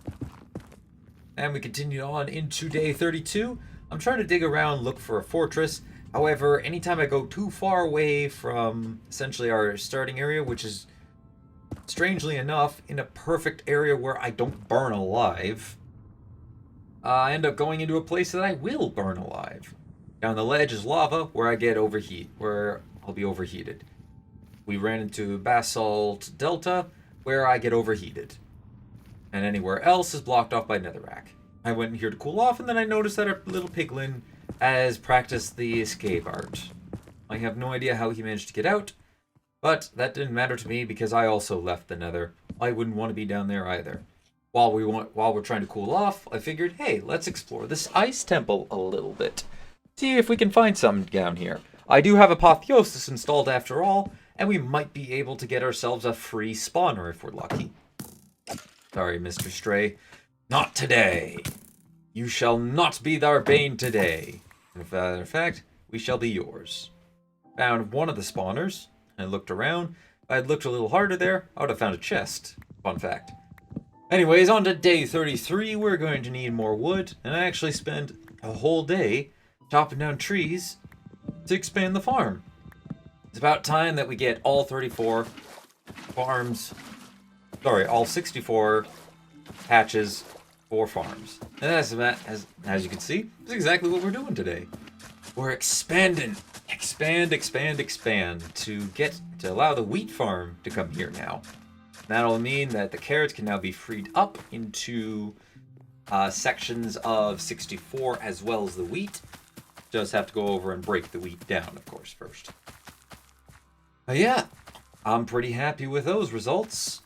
And we continue on into day 32. I'm trying to dig around, look for a fortress. However, anytime I go too far away from essentially our starting area, which is, strangely enough, in a perfect area where I don't burn alive, I end up going into a place that I will burn alive. Down the ledge is lava, where I'll be overheated. We ran into Basalt Delta, where I get overheated. And anywhere else is blocked off by netherrack. I went in here to cool off, and then I noticed that our little piglin has practiced the escape art. I have no idea how he managed to get out, but that didn't matter to me because I also left the nether. I wouldn't want to be down there either. While we're trying to cool off, I figured, hey, let's explore this ice temple a little bit. See if we can find something down here. I do have Apotheosis installed after all, and we might be able to get ourselves a free spawner if we're lucky. Sorry, Mr. Stray. Not today. You shall not be our bane today. And as a matter of fact, we shall be yours. Found one of the spawners. I looked around. If I had looked a little harder there, I would have found a chest. Fun fact. Anyways, on to day 33. We're going to need more wood. And I actually spent a whole day chopping down trees to expand the farm. It's about time that we get all 34 farms. Sorry, all 64 hatches 4 farms. And as you can see, that's exactly what we're doing today. We're expanding. Expand to allow the wheat farm to come here now. That'll mean that the carrots can now be freed up into sections of 64 as well as the wheat. Just have to go over and break the wheat down, of course, first. But yeah, I'm pretty happy with those results.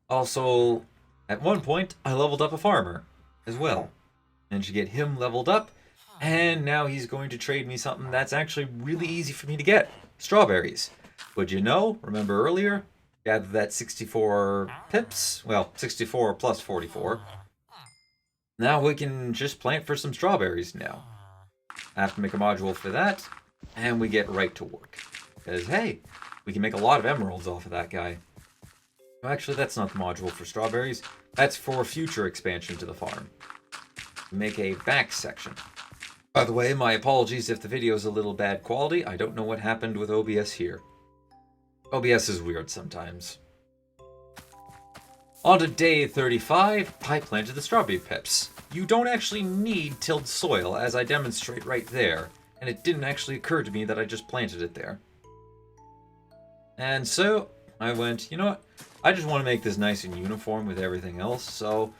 Also, at one point, I leveled up a farmer as well. Managed to get him leveled up, and now he's going to trade me something that's actually really easy for me to get. Strawberries. Would you know, remember earlier, gather that 64 pips, well, 64 plus 44. Now we can just plant for some strawberries now. I have to make a module for that, and we get right to work. Because, hey, we can make a lot of emeralds off of that guy. Well, actually, that's not the module for strawberries. That's for future expansion to the farm. Make a back section. By the way, my apologies if the video is a little bad quality. I don't know what happened with OBS here. OBS is weird sometimes. On to day 35, I planted the strawberry pips. You don't actually need tilled soil, as I demonstrate right there, and it didn't actually occur to me that I just planted it there. And so, I went, you know what, I just want to make this nice and uniform with everything else, so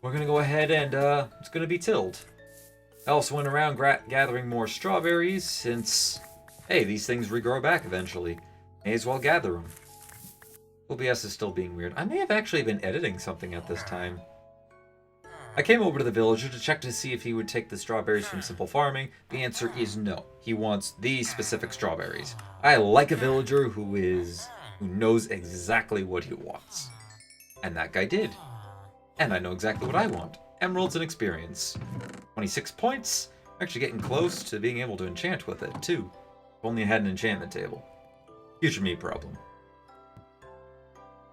we're going to go ahead and it's going to be tilled. I also went around gathering more strawberries, since, hey, these things regrow back eventually. May as well gather them. OBS is still being weird. I may have actually been editing something at this time. I came over to the villager to check to see if he would take the strawberries from simple farming. The answer is no. He wants these specific strawberries. I like a villager who knows exactly what he wants. And that guy did. And I know exactly what I want. Emeralds and experience. 26 points. I'm actually getting close to being able to enchant with it, too. If only I had an enchantment table. Future me problem.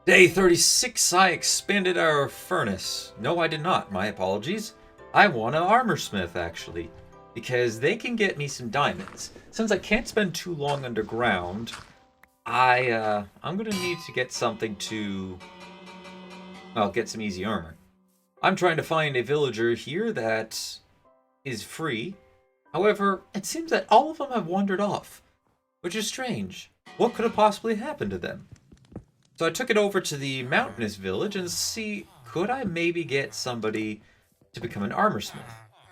Day 36, I expanded our furnace. No, I did not. My apologies. I want an armor smith, actually, because they can get me some diamonds. Since I can't spend too long underground, I'm going to need to get something to, well, get some easy armor. I'm trying to find a villager here that is free. However, it seems that all of them have wandered off, which is strange. What could have possibly happened to them? So I took it over to the mountainous village and see, could I maybe get somebody to become an armor smith?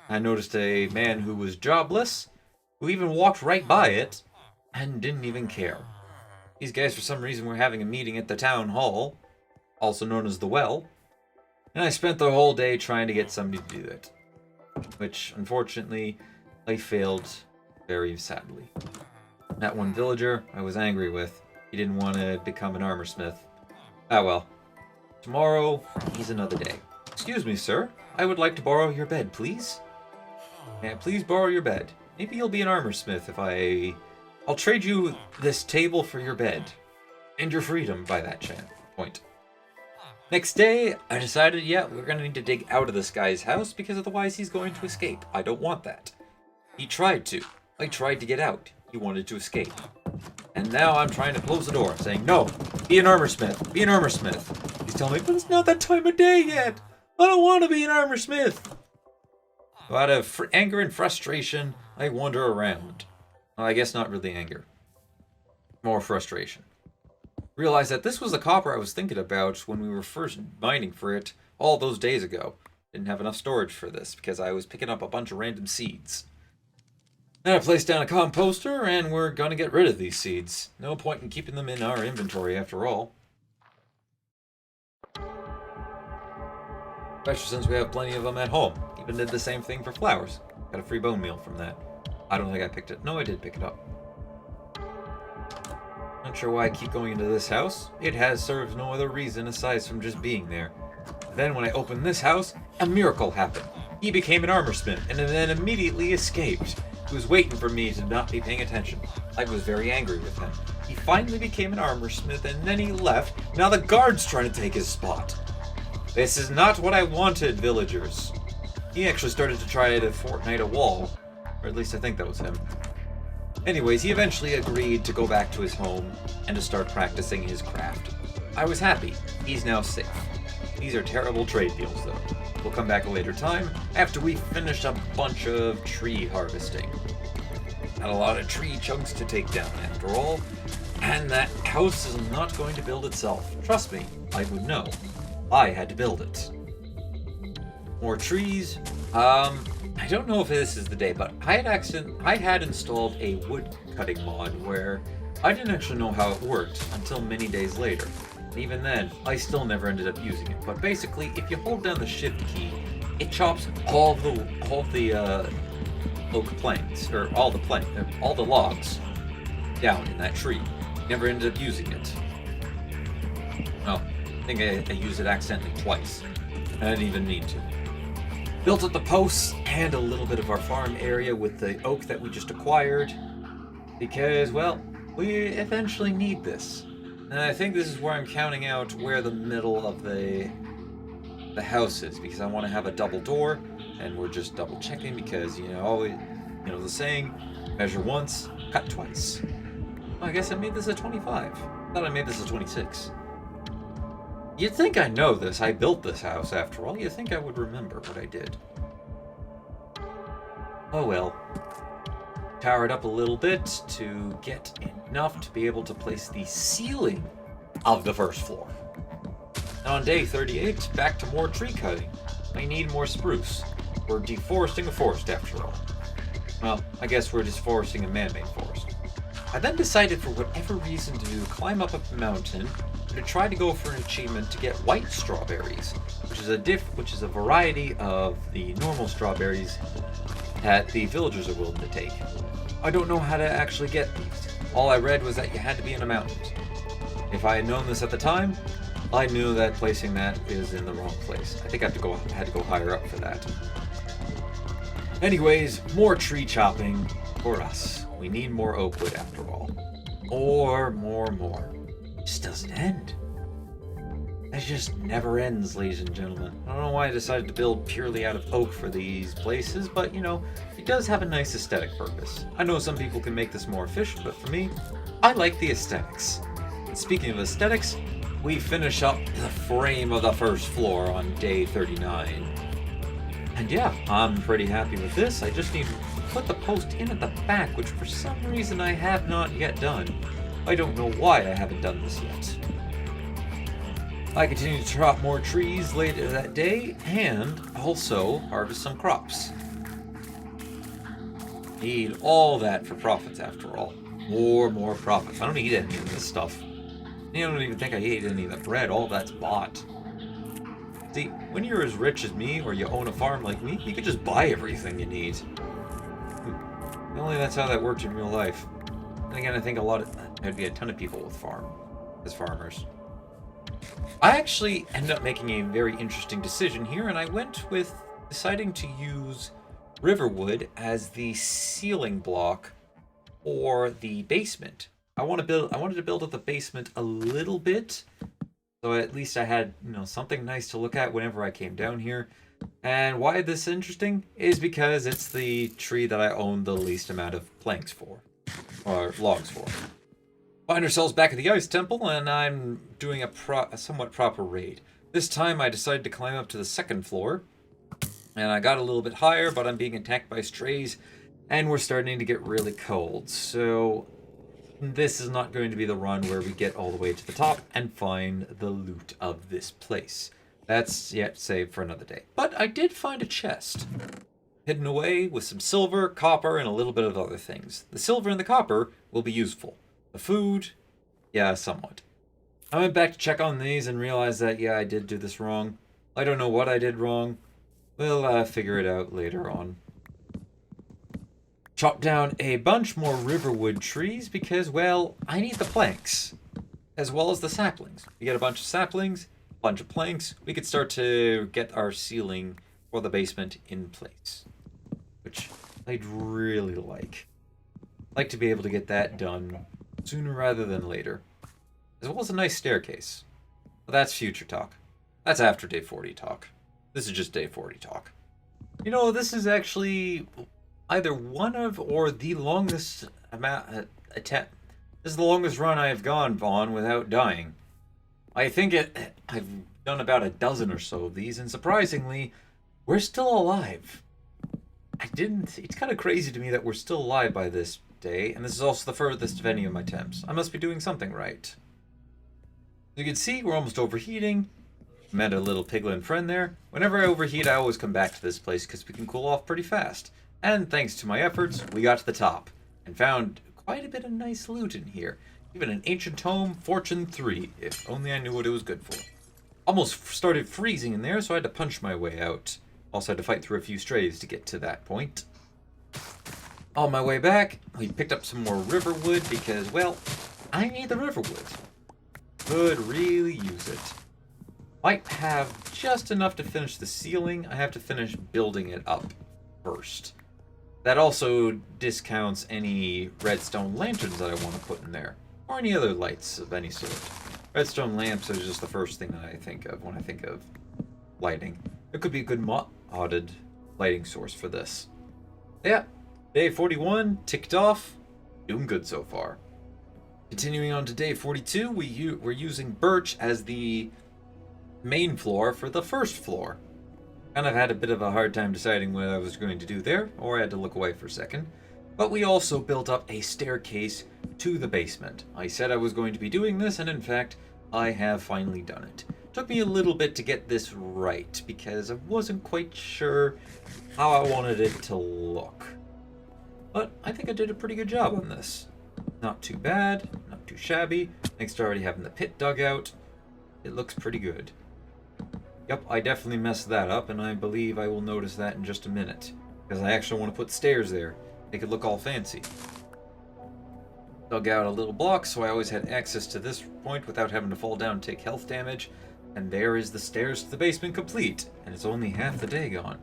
I noticed a man who was jobless, who even walked right by it, and didn't even care. These guys, for some reason, were having a meeting at the town hall, also known as the Well, and I spent the whole day trying to get somebody to do it, which, unfortunately, I failed very sadly. That one villager I was angry with. He didn't want to become an armor smith. Ah well. Tomorrow is another day. Excuse me, sir. I would like to borrow your bed, please. May I please borrow your bed? Maybe you'll be an armor smith if I'll trade you this table for your bed. And your freedom by that point. Next day, I decided, yeah, we're going to need to dig out of this guy's house because otherwise he's going to escape. I don't want that. He tried to. I tried to get out. He wanted to escape. And now I'm trying to close the door, saying, no, be an armor smith, be an armor smith. He's telling me, but it's not that time of day yet. I don't want to be an armor smith. So out of anger and frustration, I wander around. Well, I guess not really anger. More frustration. Realized that this was the copper I was thinking about when we were first mining for it all those days ago. Didn't have enough storage for this because I was picking up a bunch of random seeds. Then I placed down a composter, and we're gonna get rid of these seeds. No point in keeping them in our inventory after all. Especially since we have plenty of them at home. Even did the same thing for flowers. Got a free bone meal from that. I don't think I picked it. No, I did pick it up. Not sure why I keep going into this house. It serves no other reason aside from just being there. Then when I opened this house, a miracle happened. He became an armor smith, and then immediately escaped. He was waiting for me to not be paying attention. I was very angry with him. He finally became an armor smith, and then he left. Now the guard's trying to take his spot. This is not what I wanted, villagers. He actually started to try to Fortnite a wall. Or at least I think that was him. Anyways, he eventually agreed to go back to his home and to start practicing his craft. I was happy. He's now safe. These are terrible trade deals, though. we'll come back a later time after we finish a bunch of tree harvesting. Got a lot of tree chunks to take down after all, and that house is not going to build itself. Trust me, I would know. I had to build it. More trees. I don't know if this is the day, but I had installed a wood cutting mod where I didn't actually know how it worked until many days later. And even then, I still never ended up using it. But basically, if you hold down the shift key, it chops all the oak planks, or all the logs down in that tree. Never ended up using it. Well, I think I used it accidentally twice. I didn't even mean to. Built up the posts and a little bit of our farm area with the oak that we just acquired. Because, well, we eventually need this. And I think this is where I'm counting out where the middle of the house is, because I want to have a double door, and we're just double checking because, the saying, measure once, cut twice. Well, I guess I made this a 25. I thought I made this a 26. You'd think I know this. I built this house, after all. You'd think I would remember what I did. Oh well. Tower it up a little bit to get enough to be able to place the ceiling of the first floor. And on day 38, back to more tree cutting. I need more spruce. We're deforesting a forest, after all. Well, I guess we're deforesting a man-made forest. I then decided, for whatever reason, to climb up a mountain to try to go for an achievement to get white strawberries, which is a variety of the normal strawberries that the villagers are willing to take. I don't know how to actually get these. All I read was that you had to be in a mountain. If I had known this at the time, I knew that placing that is in the wrong place. I think I had to go higher up for that. Anyways, more tree chopping for us. We need more oak wood after all. More. It just doesn't end. It just never ends, ladies and gentlemen. I don't know why I decided to build purely out of oak for these places, but it does have a nice aesthetic purpose. I know some people can make this more efficient, but for me, I like the aesthetics. And speaking of aesthetics, we finish up the frame of the first floor on day 39. And yeah, I'm pretty happy with this. I just need to put the post in at the back, which for some reason I have not yet done. I don't know why I haven't done this yet. I continue to chop more trees later that day and also harvest some crops. Need all that for profits after all. More profits. I don't need any of this stuff. I don't even think I ate any of the bread. All that's bought. See, when you're as rich as me or you own a farm like me, you can just buy everything you need. Only that's how that works in real life. And again, I think there'd be a ton of people as farmers. I actually ended up making a very interesting decision here, and I went with deciding to use riverwood as the ceiling block for the basement. I wanted to build up the basement a little bit, so at least I had something nice to look at whenever I came down here. And why this is interesting is because it's the tree that I own the least amount of planks for, or logs for. Find ourselves back at the Ice Temple, and I'm doing a somewhat proper raid. This time I decided to climb up to the second floor, and I got a little bit higher, but I'm being attacked by strays, and we're starting to get really cold. So this is not going to be the run where we get all the way to the top and find the loot of this place. That's yet saved for another day. But I did find a chest, hidden away with some silver, copper, and a little bit of other things. The silver and the copper will be useful. The food, yeah, somewhat. I went back to check on these and realized that, yeah, I did do this wrong. I don't know what I did wrong. We'll figure it out later on. Chop down a bunch more riverwood trees because, well, I need the planks, as well as the saplings. We get a bunch of saplings, a bunch of planks. We could start to get our ceiling for the basement in place, which I'd really like. I'd like to be able to get that done sooner rather than later, as well as a nice staircase. But that's future talk. That's after day 40 talk. This is just day 40 talk. This is actually either one of or the longest attempt. This is the longest run I have gone on without dying. I think I've done about a dozen or so of these, and surprisingly, we're still alive. It's kind of crazy to me that we're still alive by this day, and this is also the furthest of any of my attempts. I must be doing something right. As you can see, we're almost overheating. Met a little piglin friend there. Whenever I overheat, I always come back to this place because we can cool off pretty fast. And thanks to my efforts, we got to the top and found quite a bit of nice loot in here. Even an ancient tome, Fortune 3, if only I knew what it was good for. Almost started freezing in there, so I had to punch my way out. Also had to fight through a few strays to get to that point. On my way back, we picked up some more riverwood because, well, I need the riverwood. Could really use it. Might have just enough to finish the ceiling. I have to finish building it up first. That also discounts any redstone lanterns that I want to put in there. Or any other lights of any sort. Redstone lamps are just the first thing that I think of when I think of lighting. It could be a good modded lighting source for this. Yeah, day 41 ticked off. Doing good so far. Continuing on to day 42, we're using birch as the main floor for the first floor. Kind of had a bit of a hard time deciding what I was going to do there, or I had to look away for a second. But we also built up a staircase to the basement. I said I was going to be doing this, and in fact, I have finally done it. Took me a little bit to get this right, because I wasn't quite sure how I wanted it to look. But I think I did a pretty good job on this. Not too bad, not too shabby. Thanks to already having the pit dug out, it looks pretty good. Yep, I definitely messed that up, and I believe I will notice that in just a minute. Because I actually want to put stairs there. Make it look all fancy. Dug out a little block, so I always had access to this point without having to fall down and take health damage. And there is the stairs to the basement complete. And it's only half the day gone.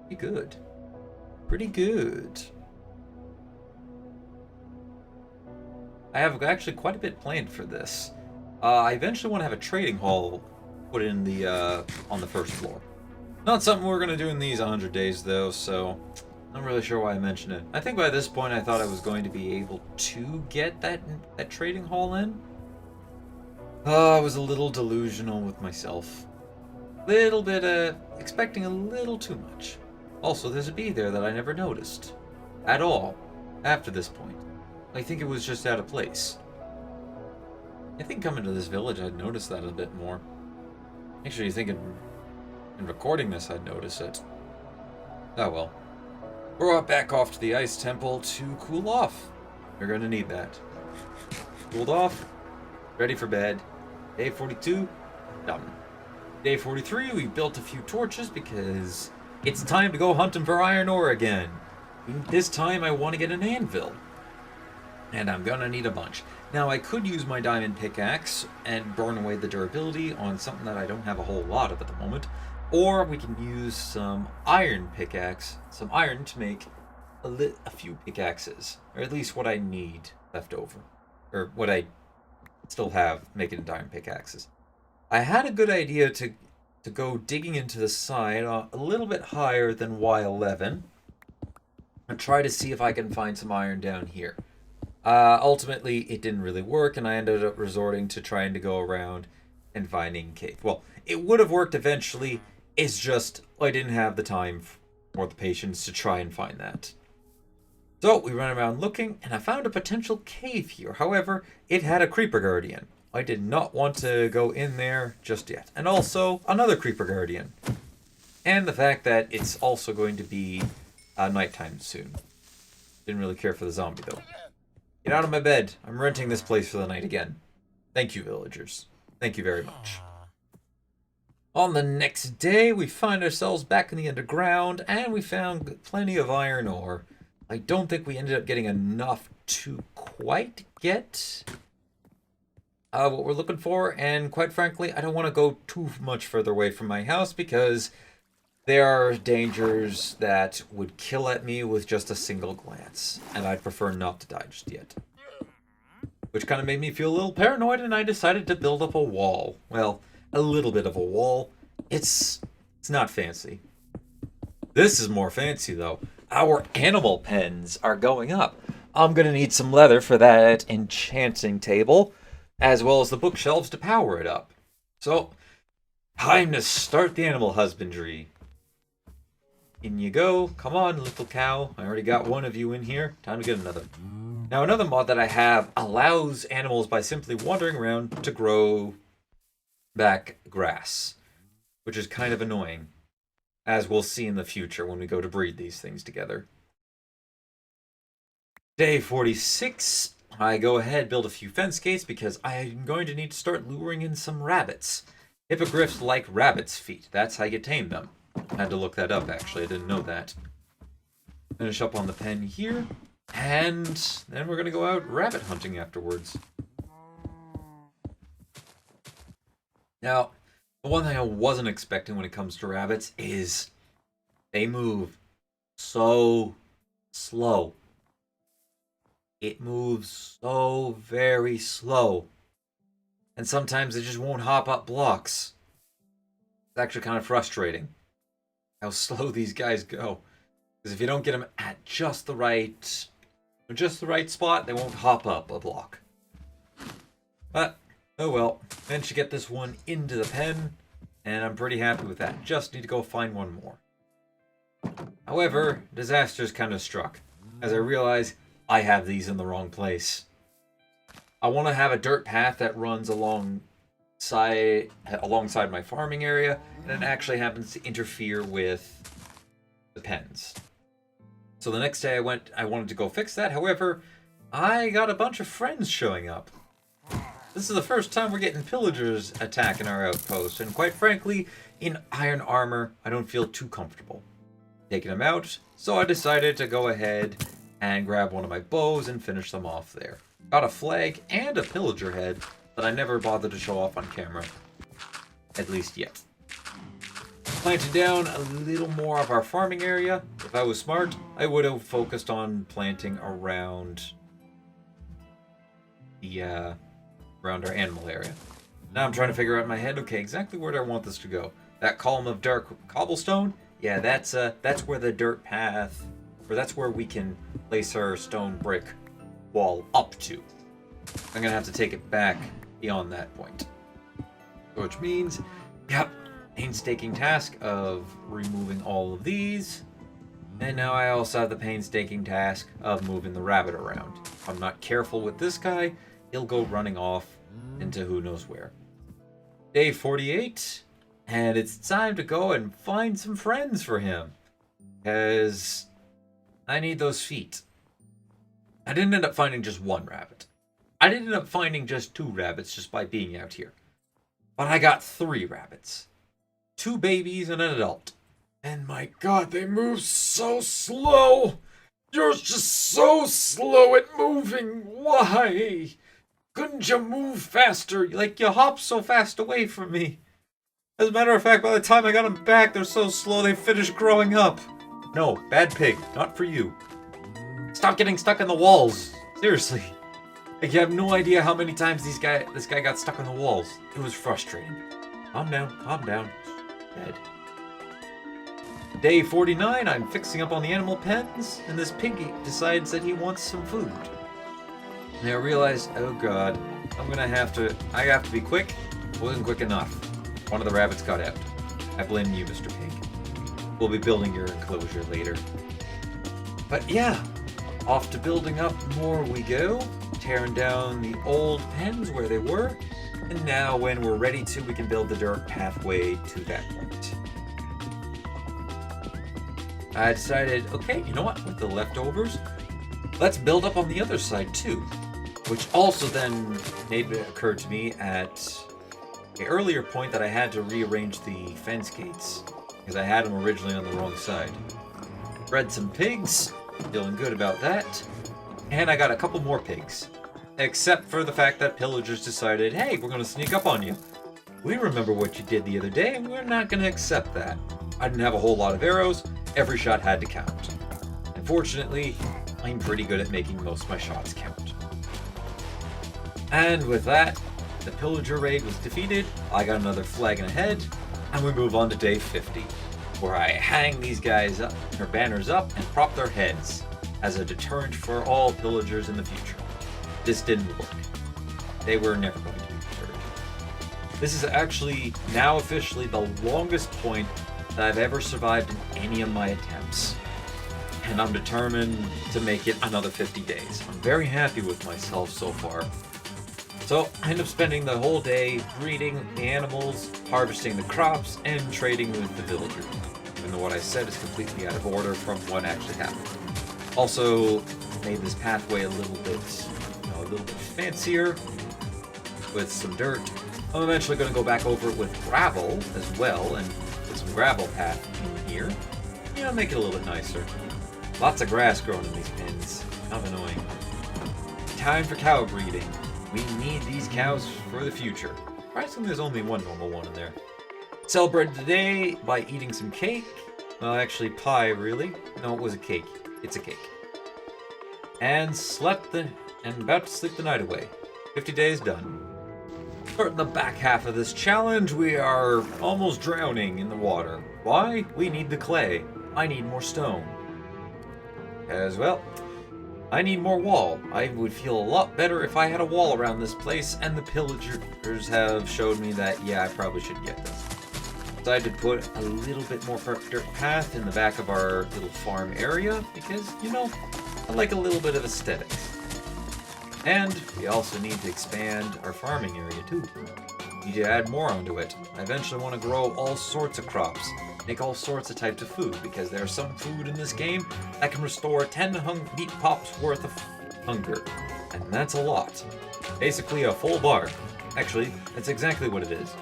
Pretty good. Pretty good. I have actually quite a bit planned for this. I eventually want to have a trading hall put in the on the first floor. Not something we're going to do in these 100 days, though, so I'm not really sure why I mentioned it. I think by this point I thought I was going to be able to get that trading hall in. I was a little delusional with myself. Little bit, expecting a little too much. Also, there's a bee there that I never noticed. At all. After this point. I think it was just out of place. I think coming to this village I'd notice that a bit more. Actually, you think in recording this I'd notice it. Oh well. We're back off to the ice temple to cool off. We're gonna need that. Cooled off. Ready for bed. Day 42, done. Day 43, we built a few torches because it's time to go hunting for iron ore again. This time I want to get an anvil. And I'm gonna need a bunch. Now I could use my diamond pickaxe and burn away the durability on something that I don't have a whole lot of at the moment. Or we can use some iron pickaxe, some iron to make a few pickaxes. Or at least what I need left over. Or what I still have making diamond pickaxes. I had a good idea to go digging into the side a little bit higher than Y11. And try to see if I can find some iron down here. Ultimately, it didn't really work, and I ended up resorting to trying to go around and finding cave. Well, it would have worked eventually. It's just I didn't have the time or the patience to try and find that. So we ran around looking, and I found a potential cave here. However, it had a creeper guardian. I did not want to go in there just yet. And also, another creeper guardian. And the fact that it's also going to be nighttime soon. Didn't really care for the zombie, though. Get out of my bed. I'm renting this place for the night again. Thank you, villagers. Thank you very much. On the next day, we find ourselves back in the underground, and we found plenty of iron ore. I don't think we ended up getting enough to quite get what we're looking for, and quite frankly, I don't want to go too much further away from my house because there are dangers that would kill at me with just a single glance, and I'd prefer not to die just yet. Which kind of made me feel a little paranoid, and I decided to build up a wall. Well, a little bit of a wall. It's not fancy. This is more fancy, though. Our animal pens are going up. I'm going to need some leather for that enchanting table, as well as the bookshelves to power it up. So, time to start the animal husbandry. In you go. Come on, little cow. I already got one of you in here. Time to get another. Now, another mod that I have allows animals, by simply wandering around, to grow back grass, which is kind of annoying, as we'll see in the future when we go to breed these things together. Day 46, I go ahead, build a few fence gates because I'm going to need to start luring in some rabbits. Hippogriffs like rabbits' feet. That's how you tame them. I had to look that up, actually. I didn't know that. Finish up on the pen here. And then we're going to go out rabbit hunting afterwards. Now, the one thing I wasn't expecting when it comes to rabbits is they move so slow. It moves so very slow. And sometimes it just won't hop up blocks. It's actually kind of frustrating how slow these guys go. Because if you don't get them at just the right spot, they won't hop up a block. But, oh well. Managed to get this one into the pen, and I'm pretty happy with that. Just need to go find one more. However, disasters kind of struck, as I realized I have these in the wrong place. I want to have a dirt path that runs alongside my farming area, and it actually happens to interfere with the pens. So the next day I wanted to go fix that. However, I got a bunch of friends showing up. This is the first time we're getting pillagers attacking our outpost, and quite frankly, in iron armor, I don't feel too comfortable taking them out, so I decided to go ahead and grab one of my bows and finish them off there. Got a flag and a pillager head that I never bothered to show off on camera, at least yet. Planted down a little more of our farming area. If I was smart, I would have focused on planting around around our animal area. Now I'm trying to figure out in my head, okay, exactly where do I want this to go? That column of dark cobblestone? Yeah, that's where the dirt path, or that's where we can place our stone brick wall up to. I'm gonna have to take it back beyond that point. Which means, yep, painstaking task of removing all of these. And now I also have the painstaking task of moving the rabbit around. If I'm not careful with this guy, he'll go running off into who knows where. Day 48, and it's time to go and find some friends for him. Because I need those feet. I didn't end up finding just one rabbit. I didn't end up finding just 2 rabbits just by being out here. But I got 3 rabbits. 2 babies and an adult. And my god, they move so slow! You're just so slow at moving! Why? Couldn't you move faster? Like, you hop so fast away from me. As a matter of fact, by the time I got them back, they're so slow they finished growing up. No, bad pig, not for you. Stop getting stuck in the walls. Seriously. Like, you have no idea how many times this guy got stuck in the walls. It was frustrating. Calm down, calm down. Dead. Day 49, I'm fixing up on the animal pens, and this piggy decides that he wants some food. And I realize, oh god, I have to be quick. Wasn't quick enough. One of the rabbits got out. I blame you, Mr. Pig. We'll be building your enclosure later. But yeah, off to building up more we go. Tearing down the old pens where they were. And now when we're ready to, we can build the dirt pathway to that point. I decided, okay, you know what, with the leftovers, let's build up on the other side too. Which also then made it occur to me at an earlier point that I had to rearrange the fence gates, because I had them originally on the wrong side. Bred some pigs, feeling good about that, and I got a couple more pigs. Except for the fact that pillagers decided, hey, we're going to sneak up on you. We remember what you did the other day, and we're not going to accept that. I didn't have a whole lot of arrows, every shot had to count. Unfortunately, I'm pretty good at making most of my shots count. And with that, the pillager raid was defeated, I got another flag and a head, and we move on to day 50, where I hang these guys up, their banners up, and prop their heads as a deterrent for all pillagers in the future. This didn't work. They were never going to be deterred. This is actually now officially the longest point that I've ever survived in any of my attempts. And I'm determined to make it another 50 days. I'm very happy with myself so far. So I end up spending the whole day breeding the animals, harvesting the crops, and trading with the villagers. Even though what I said is completely out of order from what actually happened. Also made this pathway a little bit fancier with some dirt. I'm eventually going to go back over it with gravel as well, and put some gravel path in here. Make it a little bit nicer. Lots of grass growing in these pens. Kind of annoying. Time for cow breeding. We need these cows for the future. Surprisingly, there's only one normal one in there. Celebrated today by eating some cake. Well, actually pie, really. No, it was a cake. It's a cake. And about to sleep the night away. 50 days done. Starting the back half of this challenge, we are almost drowning in the water. Why? We need the clay. I need more stone. As well, I need more wall. I would feel a lot better if I had a wall around this place, and the pillagers have showed me that, yeah, I probably should get them. Decided to put a little bit more dirt path in the back of our little farm area, because, I like a little bit of aesthetics. And we also need to expand our farming area too. Need to add more onto it. I eventually want to grow all sorts of crops, make all sorts of types of food, because there's some food in this game that can restore 10 meat pops worth of hunger. And that's a lot. Basically a full bar. Actually, that's exactly what it is.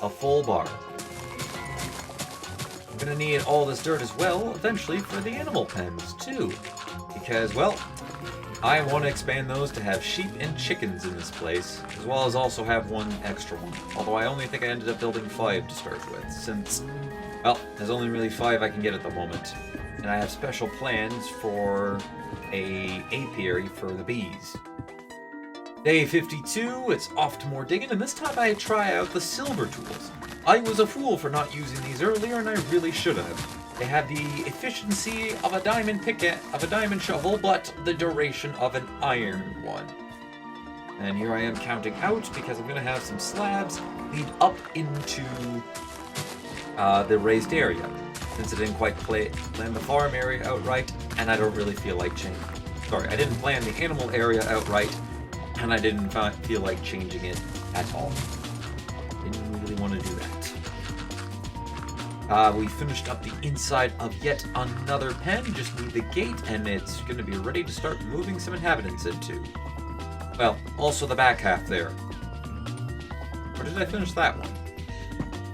A full bar. I'm gonna need all this dirt as well, eventually, for the animal pens too. Because, well, I want to expand those to have sheep and chickens in this place, as well as also have one extra one. Although I only think I ended up building 5 to start with, since, well, there's only really 5 I can get at the moment. And I have special plans for a apiary for the bees. Day 52, it's off to more digging, and this time I try out the silver tools. I was a fool for not using these earlier, and I really should have. They have the efficiency of a diamond shovel, but the duration of an iron one. And here I am counting out, because I'm going to have some slabs lead up into the raised area, since I didn't quite plan the farm area outright, and I don't really feel like changing. Sorry, I didn't plan the animal area outright, and I didn't feel like changing it at all. Didn't really want to do that. We finished up the inside of yet another pen, just need the gate, and it's going to be ready to start moving some inhabitants into. Well, also the back half there. Or did I finish that one?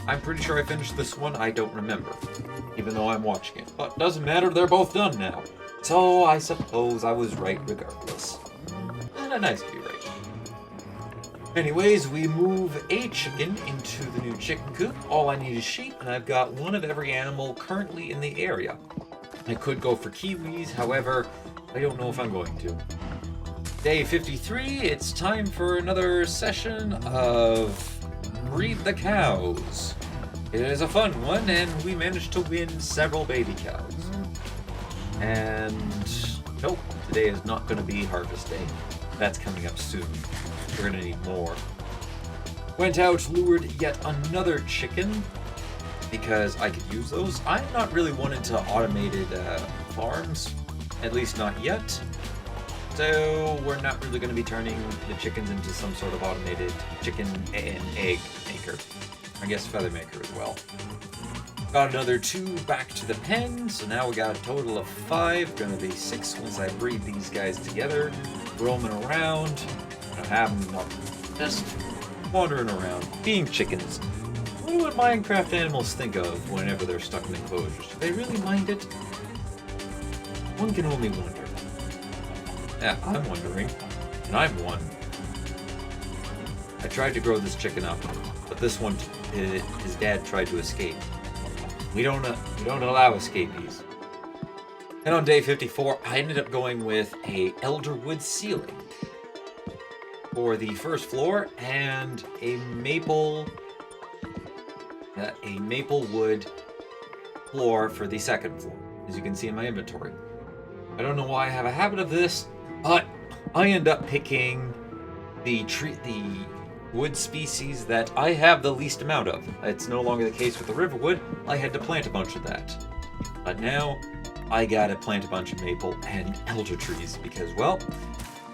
I'm pretty sure I finished this one, I don't remember. Even though I'm watching it. But doesn't matter, they're both done now. So I suppose I was right regardless. And nice to be right. Anyways, we move a chicken into the new chicken coop. All I need is sheep, and I've got one of every animal currently in the area. I could go for kiwis, however, I don't know if I'm going to. Day 53, it's time for another session of Breed the Cows. It is a fun one, and we managed to win several baby cows. And nope, today is not going to be harvest day. That's coming up soon. We're going to need more. Went out, lured yet another chicken, because I could use those. I'm not really one into automated farms, at least not yet. So we're not really going to be turning the chickens into some sort of automated chicken and egg maker. I guess feather maker as well. Got another 2 back to the pen, so now we got a total of 5. Gonna be 6 once I breed these guys together. Roaming around. Gonna have them just wandering around, being chickens. I wonder what Minecraft animals think of whenever they're stuck in enclosures. Do they really mind it? One can only wonder. Yeah, I'm wondering. And I'm one. I tried to grow this chicken up, but this one, his dad tried to escape. We don't allow escapees. And on day 54, I ended up going with a elderwood ceiling for the first floor and a maple wood floor for the second floor, as you can see in my inventory. I don't know why I have a habit of this, but I end up picking the wood species that I have the least amount of. It's no longer the case with the riverwood. I had to plant a bunch of that. But now, I gotta plant a bunch of maple and elder trees because, well,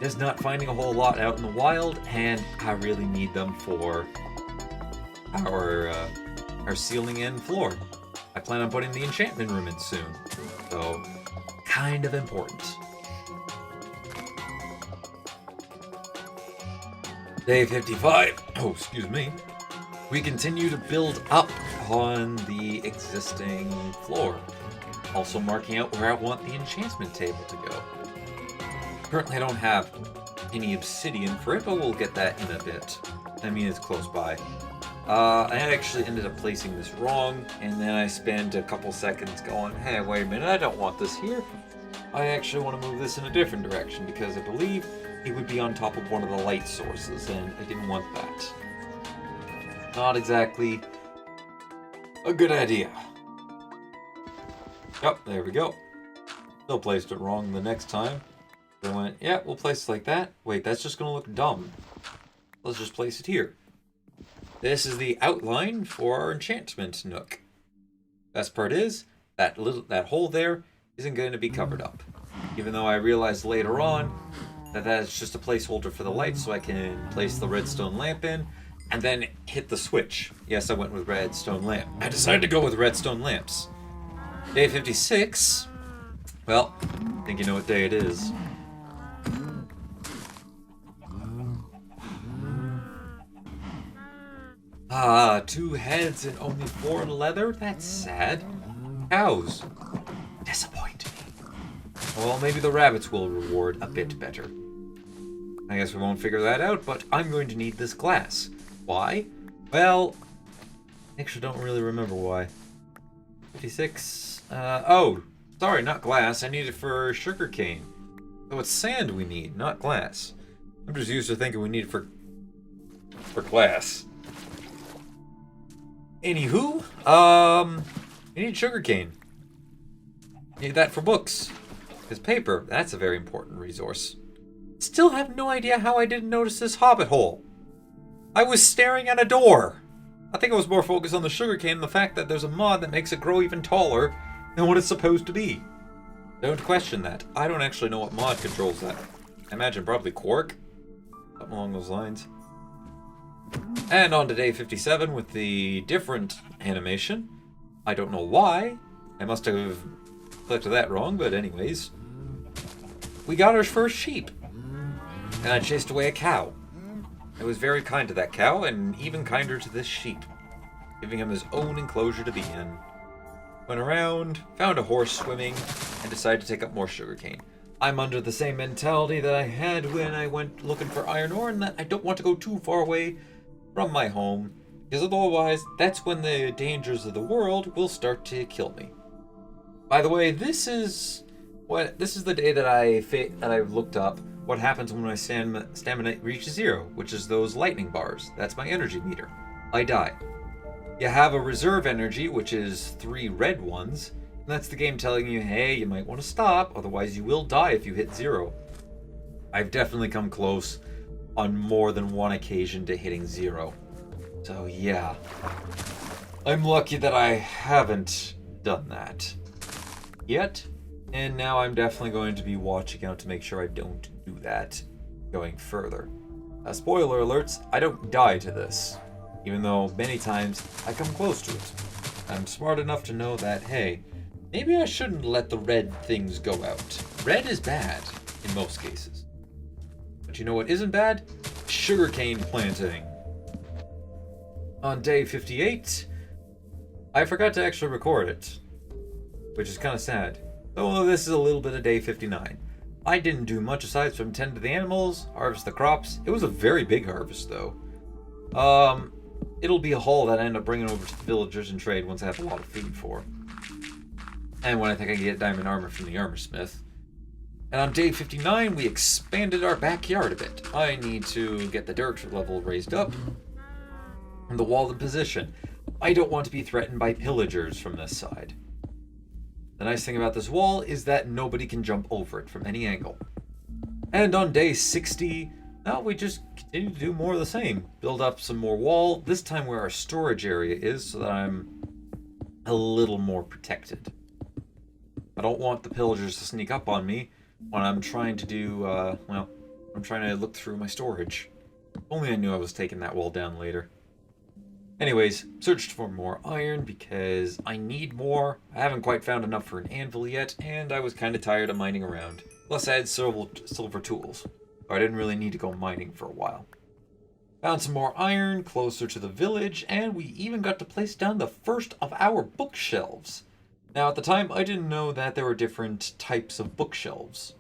just not finding a whole lot out in the wild, and I really need them for our ceiling and floor. I plan on putting the enchantment room in soon, so kind of important. Day 55. Oh, excuse me. We continue to build up on the existing floor, also marking out where I want the enchantment table to go. Currently, I don't have any obsidian for it, but we'll get that in a bit. I mean, it's close by. I actually ended up placing this wrong, and then I spent a couple seconds going, hey, wait a minute, I don't want this here. I actually want to move this in a different direction, because I believe it would be on top of one of the light sources, and I didn't want that. Not exactly a good idea. Yep, there we go. Still placed it wrong the next time. I went, yeah, we'll place it like that. Wait, that's just going to look dumb. Let's just place it here. This is the outline for our enchantment nook. Best part is, that hole there isn't going to be covered up. Even though I realized later on that that's just a placeholder for the light, so I can place the redstone lamp in, and then hit the switch. Yes, I went with redstone lamp. I decided to go with redstone lamps. Day 56. Well, I think you know what day it is. Ah, 2 heads and only 4 leather? That's sad. Cows. Disappoint me. Well, maybe the rabbits will reward a bit better. I guess we won't figure that out, but I'm going to need this glass. Why? Well, actually don't really remember why. 56. Oh, sorry, not glass. I need it for sugarcane. So it's sand we need, not glass. I'm just used to thinking we need it for glass. Anywho, you need sugarcane. Need that for books. Because paper, that's a very important resource. Still have no idea how I didn't notice this hobbit hole. I was staring at a door. I think I was more focused on the sugarcane and the fact that there's a mod that makes it grow even taller than what it's supposed to be. Don't question that. I don't actually know what mod controls that. I imagine probably Quark. Something along those lines. And on to day 57 with the different animation. I don't know why. I must have clicked that wrong, but anyways. We got our first sheep. And I chased away a cow. I was very kind to that cow, and even kinder to this sheep, giving him his own enclosure to be in. Went around, found a horse swimming, and decided to take up more sugarcane. I'm under the same mentality that I had when I went looking for iron ore, and that I don't want to go too far away from my home, because otherwise, that's when the dangers of the world will start to kill me. By the way, this is the day that I looked up what happens when my stamina reaches 0, which is those lightning bars. That's my energy meter. I die. You have a reserve energy, which is 3 red ones, and that's the game telling you, hey, you might want to stop, otherwise you will die if you hit 0. I've definitely come close on more than one occasion to hitting 0. So yeah, I'm lucky that I haven't done that yet, and now I'm definitely going to be watching out to make sure I don't do that going further. Spoiler alerts, I don't die to this, even though many times I come close to it. I'm smart enough to know that, hey, maybe I shouldn't let the red things go out. Red is bad in most cases. But you know what isn't bad? Sugarcane planting. On day 58, I forgot to actually record it, which is kind of sad. So this is a little bit of day 59. I didn't do much aside from tend to the animals, harvest the crops. It was a very big harvest though. It'll be a haul that I end up bringing over to the villagers and trade once I have a lot of feed for. And when I think I can get diamond armor from the armorsmith. And on day 59, we expanded our backyard a bit. I need to get the dirt level raised up and the wall in position. I don't want to be threatened by pillagers from this side. The nice thing about this wall is that nobody can jump over it from any angle. And on day 60, we just continue to do more of the same. Build up some more wall, this time where our storage area is, so that I'm a little more protected. I don't want the pillagers to sneak up on me when I'm trying to do, well, I'm trying to look through my storage. Only I knew I was taking that wall down later. Anyways, searched for more iron because I need more. I haven't quite found enough for an anvil yet, and I was kind of tired of mining around. Plus I had silver tools, so I didn't really need to go mining for a while. Found some more iron closer to the village, and we even got to place down the first of our bookshelves. Now, at the time, I didn't know that there were different types of bookshelves.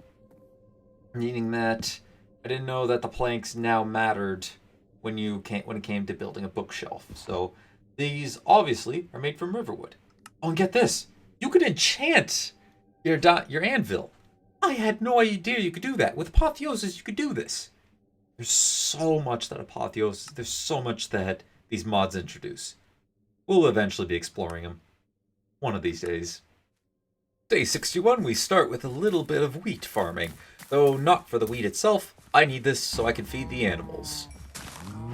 Meaning that I didn't know that the planks now mattered when it came to building a bookshelf. So these obviously are made from riverwood. Oh, and get this. You could enchant your anvil. I had no idea you could do that. With Apotheosis, you could do this. There's so much that these mods introduce. We'll eventually be exploring them. One of these days. Day 61, we start with a little bit of wheat farming. Though not for the wheat itself, I need this so I can feed the animals.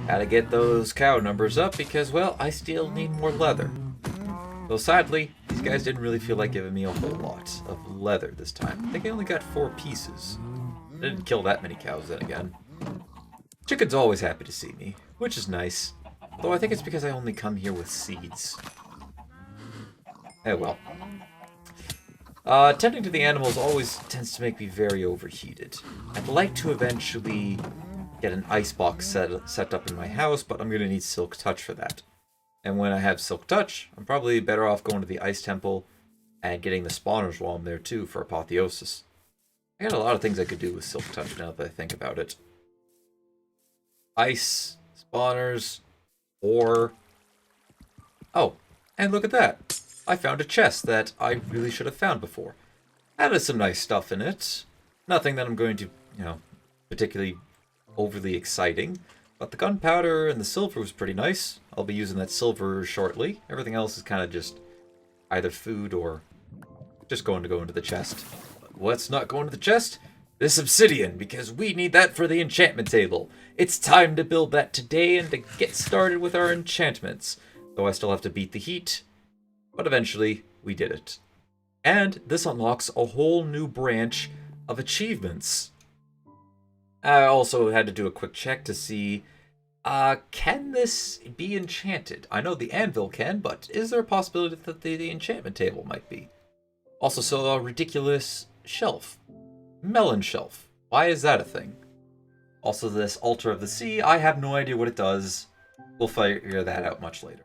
Gotta get those cow numbers up because, well, I still need more leather. Though sadly, these guys didn't really feel like giving me a whole lot of leather this time. I think I only got 4 pieces. I didn't kill that many cows then again. Chicken's always happy to see me, which is nice. Though I think it's because I only come here with seeds. Oh well. Tending to the animals always tends to make me very overheated. I'd like to eventually get an icebox set up in my house, but I'm going to need Silk Touch for that. And when I have Silk Touch, I'm probably better off going to the Ice Temple and getting the spawners while I'm there too for Apotheosis. I got a lot of things I could do with Silk Touch now that I think about it. Ice, spawners, ore. Oh, and look at that. I found a chest that I really should have found before. Had some nice stuff in it. Nothing that I'm going to, particularly overly exciting. But the gunpowder and the silver was pretty nice. I'll be using that silver shortly. Everything else is kind of just either food or just going to go into the chest. But what's not going to the chest? This obsidian, because we need that for the enchantment table. It's time to build that today and to get started with our enchantments. Though I still have to beat the heat. But eventually, we did it. And this unlocks a whole new branch of achievements. I also had to do a quick check to see, can this be enchanted? I know the anvil can, but is there a possibility that the enchantment table might be? Also saw a ridiculous shelf. Melon shelf. Why is that a thing? Also this altar of the sea, I have no idea what it does. We'll figure that out much later.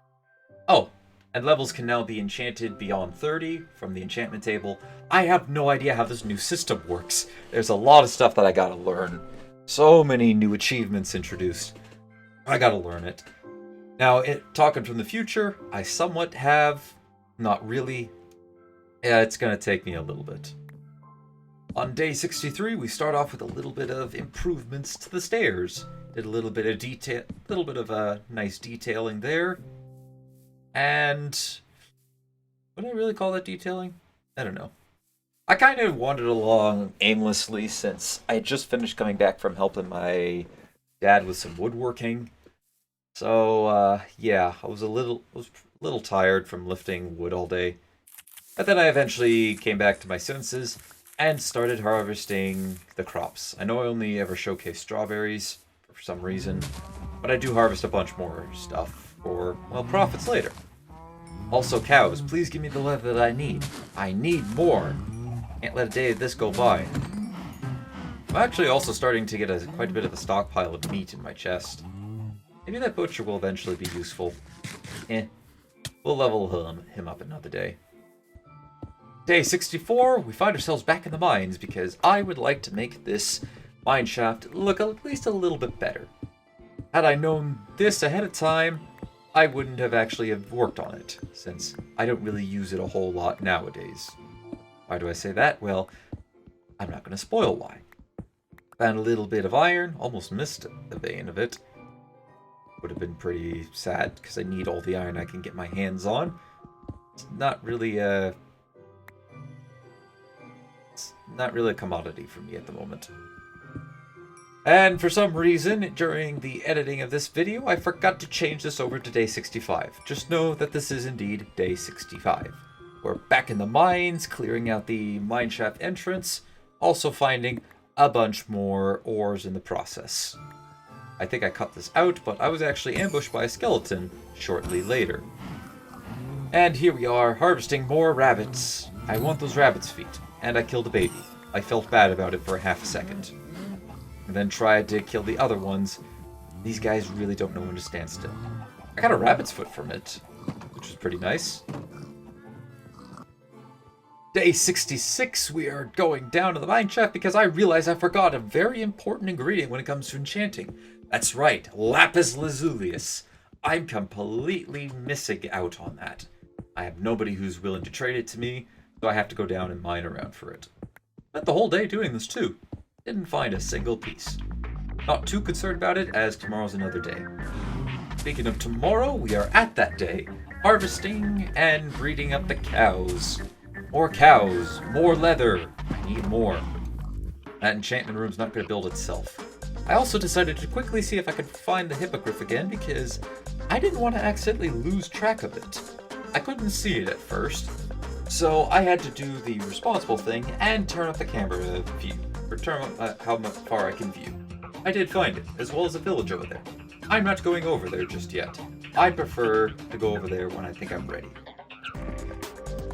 Oh, and levels can now be enchanted beyond 30 from the enchantment table. I have no idea how this new system works. There's a lot of stuff that I gotta learn. So many new achievements introduced. I gotta learn it. Now, talking from the future, I somewhat have, not really. Yeah, it's gonna take me a little bit. On day 63, we start off with a little bit of improvements to the stairs. Did a little bit of nice detailing there. And would I really call that detailing? I don't know. I kind of wandered along aimlessly since I had just finished coming back from helping my dad with some woodworking. So yeah, I was a little tired from lifting wood all day. But then I eventually came back to my senses and started harvesting the crops. I know I only ever showcase strawberries for some reason, but I do harvest a bunch more stuff for, well, profits later. Also cows, please give me the leather that I need. I need more. Can't let a day of this go by. I'm actually also starting to get quite a bit of a stockpile of meat in my chest. Maybe that butcher will eventually be useful. We'll level him up another day. Day 64, we find ourselves back in the mines because I would like to make this mine shaft look at least a little bit better. Had I known this ahead of time, I wouldn't have actually worked on it, since I don't really use it a whole lot nowadays. Why do I say that? Well, I'm not going to spoil why. Found a little bit of iron, almost missed the vein of it. Would have been pretty sad, because I need all the iron I can get my hands on. It's not really a commodity for me at the moment. And for some reason, during the editing of this video, I forgot to change this over to day 65. Just know that this is indeed day 65. We're back in the mines, clearing out the mineshaft entrance, also finding a bunch more ores in the process. I think I cut this out, but I was actually ambushed by a skeleton shortly later. And here we are, harvesting more rabbits. I want those rabbit's feet, and I killed a baby. I felt bad about it for a half a second. And then tried to kill the other ones. These guys really don't know when to stand still. I got a rabbit's foot from it, which is pretty nice. Day 66, we are going down to the mineshaft because I realized I forgot a very important ingredient when it comes to enchanting. That's right, lapis lazuli. I'm completely missing out on that. I have nobody who's willing to trade it to me, so I have to go down and mine around for it. Spent the whole day doing this too. Didn't find a single piece. Not too concerned about it, as tomorrow's another day. Speaking of tomorrow, we are at that day, harvesting and breeding up the cows. More cows, more leather, need more. That enchantment room's not going to build itself. I also decided to quickly see if I could find the hippogriff again because I didn't want to accidentally lose track of it. I couldn't see it at first, so I had to do the responsible thing and turn up the camera view, or turn up how far I can view. I did find it, as well as a village over there. I'm not going over there just yet. I prefer to go over there when I think I'm ready.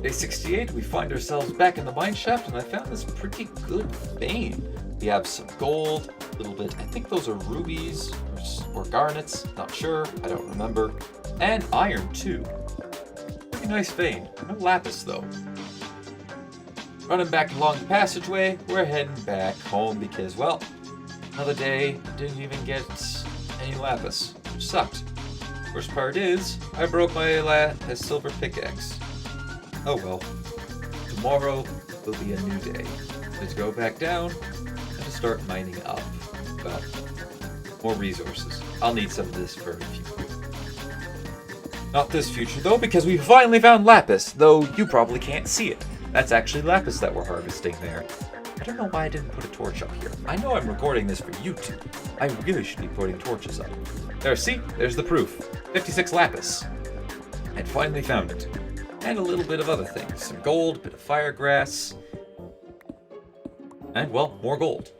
Day 68, we find ourselves back in the mineshaft, and I found this pretty good vein. We have some gold, a little bit, I think those are rubies or garnets, not sure, I don't remember, and iron too. Pretty nice vein, no lapis though. Running back along the passageway, we're heading back home because, well, another day, didn't even get any lapis, which sucked. Worst part is, I broke my silver pickaxe. Oh well, tomorrow will be a new day. Let's go back down and start mining up. Well, more resources. I'll need some of this for the future. Not this future though, because we finally found lapis, though you probably can't see it. That's actually lapis that we're harvesting there. I don't know why I didn't put a torch up here. I know I'm recording this for YouTube. I really should be putting torches up. There, see? There's the proof. 56 lapis. I'd finally found it. And a little bit of other things. Some gold, a bit of fire grass. And, well, more gold.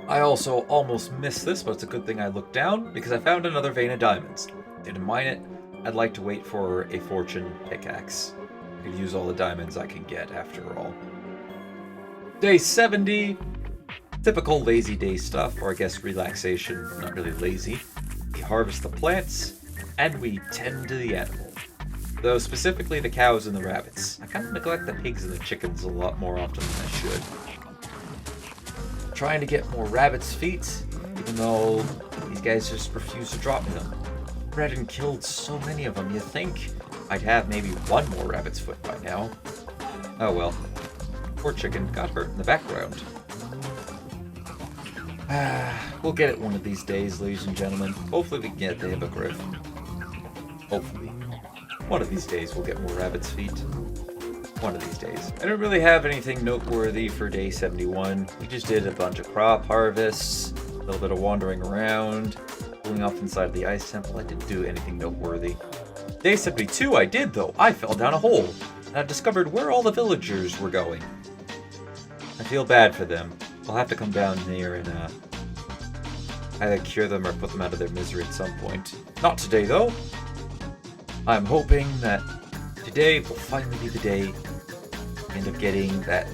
I also almost missed this, but it's a good thing I looked down, because I found another vein of diamonds. Didn't mine it. I'd like to wait for a fortune pickaxe. I could use all the diamonds I can get, after all. Day 70. Typical lazy day stuff, or I guess relaxation, not really lazy. We harvest the plants, and we tend to the animal. Though specifically the cows and the rabbits. I kind of neglect the pigs and the chickens a lot more often than I should. Trying to get more rabbits' feet, even though these guys just refuse to drop me them. Bred and killed so many of them, you think I'd have maybe one more rabbit's foot by now. Oh well. Poor chicken got hurt in the background. We'll get it one of these days, ladies and gentlemen. Hopefully we can get the hippogriff. Hopefully. One of these days we'll get more rabbit's feet. One of these days. I don't really have anything noteworthy for day 71. We just did a bunch of crop harvests, a little bit of wandering around, pulling off inside the ice temple. I didn't do anything noteworthy. Day 72 I did though. I fell down a hole, and I discovered where all the villagers were going. I feel bad for them. I'll have to come down here and either cure them or put them out of their misery at some point. Not today though. I'm hoping that today will finally be the day we end up getting that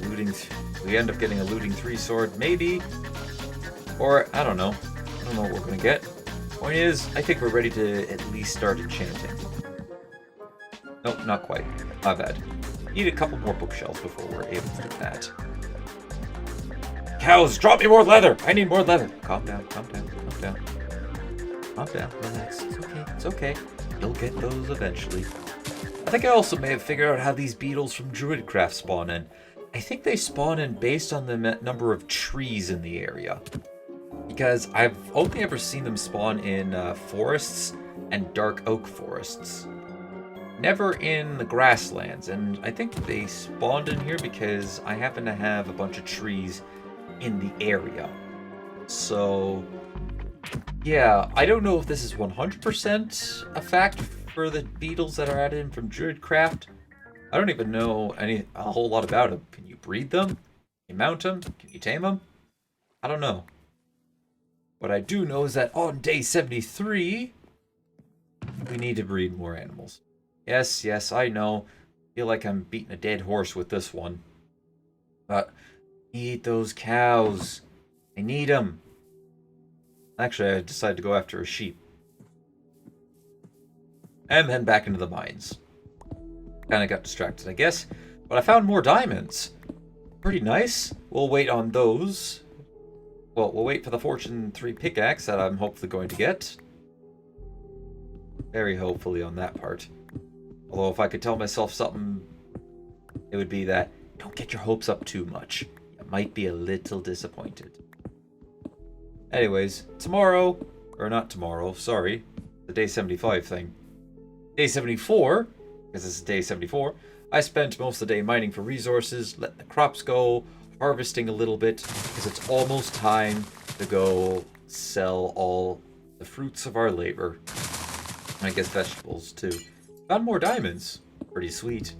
we end up getting a looting 3 sword, maybe. Or I don't know. I don't know what we're gonna get. Point is, I think we're ready to at least start enchanting. Nope, not quite. My bad. Need a couple more bookshelves before we're able to do that. Cows, drop me more leather! I need more leather! Calm down, calm down, calm down. Calm down, relax. It's okay, it's okay. You'll get those eventually. I think I also may have figured out how these beetles from Druidcraft spawn in. I think they spawn in based on the number of trees in the area. Because I've only ever seen them spawn in forests and dark oak forests. never in the grasslands, and I think they spawned in here because I happen to have a bunch of trees in the area. So, yeah, I don't know if this is 100% a fact for the beetles that are added in from Druidcraft. I don't even know a whole lot about them. Can you breed them? Can you mount them? Can you tame them? I don't know. What I do know is that on day 73, we need to breed more animals. Yes, I know. Feel like I'm beating a dead horse with this one. But eat those cows. I need them. Actually, I decided to go after a sheep. And then back into the mines. Kind of got distracted, I guess. But I found more diamonds. Pretty nice. We'll wait on those. Well, we'll wait for the Fortune 3 pickaxe that I'm hopefully going to get. Very hopefully on that part. Although if I could tell myself something, it would be that don't get your hopes up too much. You might be a little disappointed. Anyways, tomorrow, or not tomorrow, sorry, the day 75 thing. Day 74, because this is day 74, I spent most of the day mining for resources, letting the crops go, harvesting a little bit, because it's almost time to go sell all the fruits of our labor. I guess vegetables too. Found more diamonds. Pretty sweet,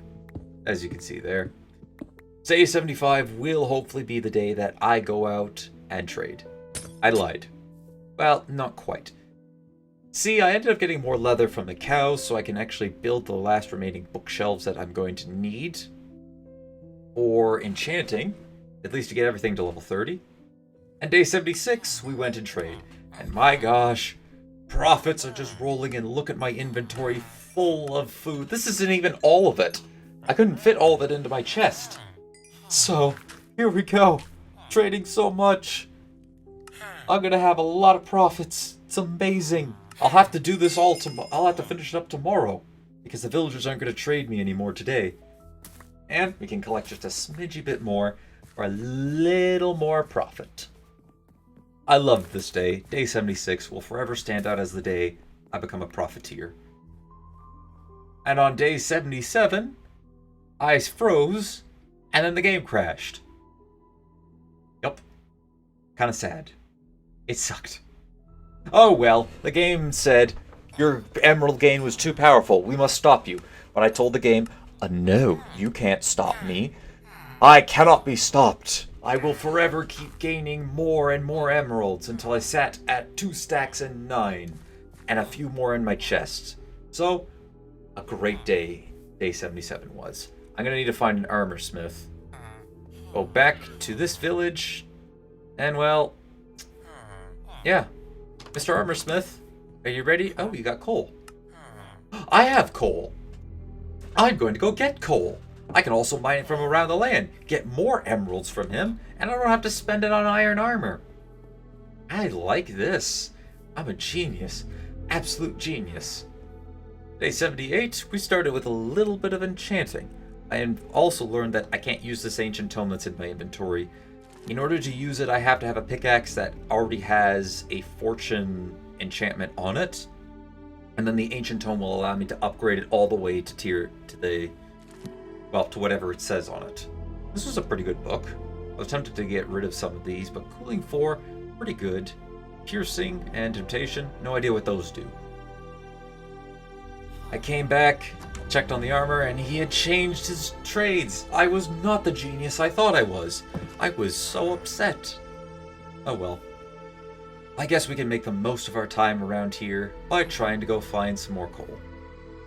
as you can see there. Day 75 will hopefully be the day that I go out and trade. I lied. Well, not quite. See, I ended up getting more leather from the cows so I can actually build the last remaining bookshelves that I'm going to need for enchanting, at least to get everything to level 30. And day 76, we went and trade. And my gosh, profits are just rolling in. Look at my inventory full of food. This isn't even all of it. I couldn't fit all of it into my chest. So, here we go. Trading so much. I'm gonna have a lot of profits. It's amazing. I'll have to do this all tomorrow. I'll have to finish it up tomorrow because the villagers aren't gonna trade me anymore today. And we can collect just a smidgy bit more for a little more profit. I love this day. Day 76 will forever stand out as the day I become a profiteer. And on day 77, I froze, and then the game crashed. Yup. Kind of sad. It sucked. Oh well, the game said, your emerald gain was too powerful, we must stop you. But I told the game, no, you can't stop me. I cannot be stopped. I will forever keep gaining more and more emeralds until I sat at 2 stacks and 9, and a few more in my chest. So, a great day, day 77 was. I'm gonna need to find an armor smith. Go back to this village, and well, yeah. Mr. Armorsmith, are you ready? Oh, you got coal. I have coal. I'm going to go get coal. I can also mine it from around the land, get more emeralds from him, and I don't have to spend it on iron armor. I like this. I'm a genius. Absolute genius. Day 78, we started with a little bit of enchanting. I also learned that I can't use this ancient tome that's in my inventory. In order to use it, I have to have a pickaxe that already has a fortune enchantment on it. And then the ancient tome will allow me to upgrade it all the way to to whatever it says on it. This was a pretty good book. I was tempted to get rid of some of these, but Cooling 4, pretty good. Piercing and Temptation, no idea what those do. I came back, checked on the armor, and he had changed his trades. I was not the genius I thought I was. I was so upset. Oh well. I guess we can make the most of our time around here by trying to go find some more coal.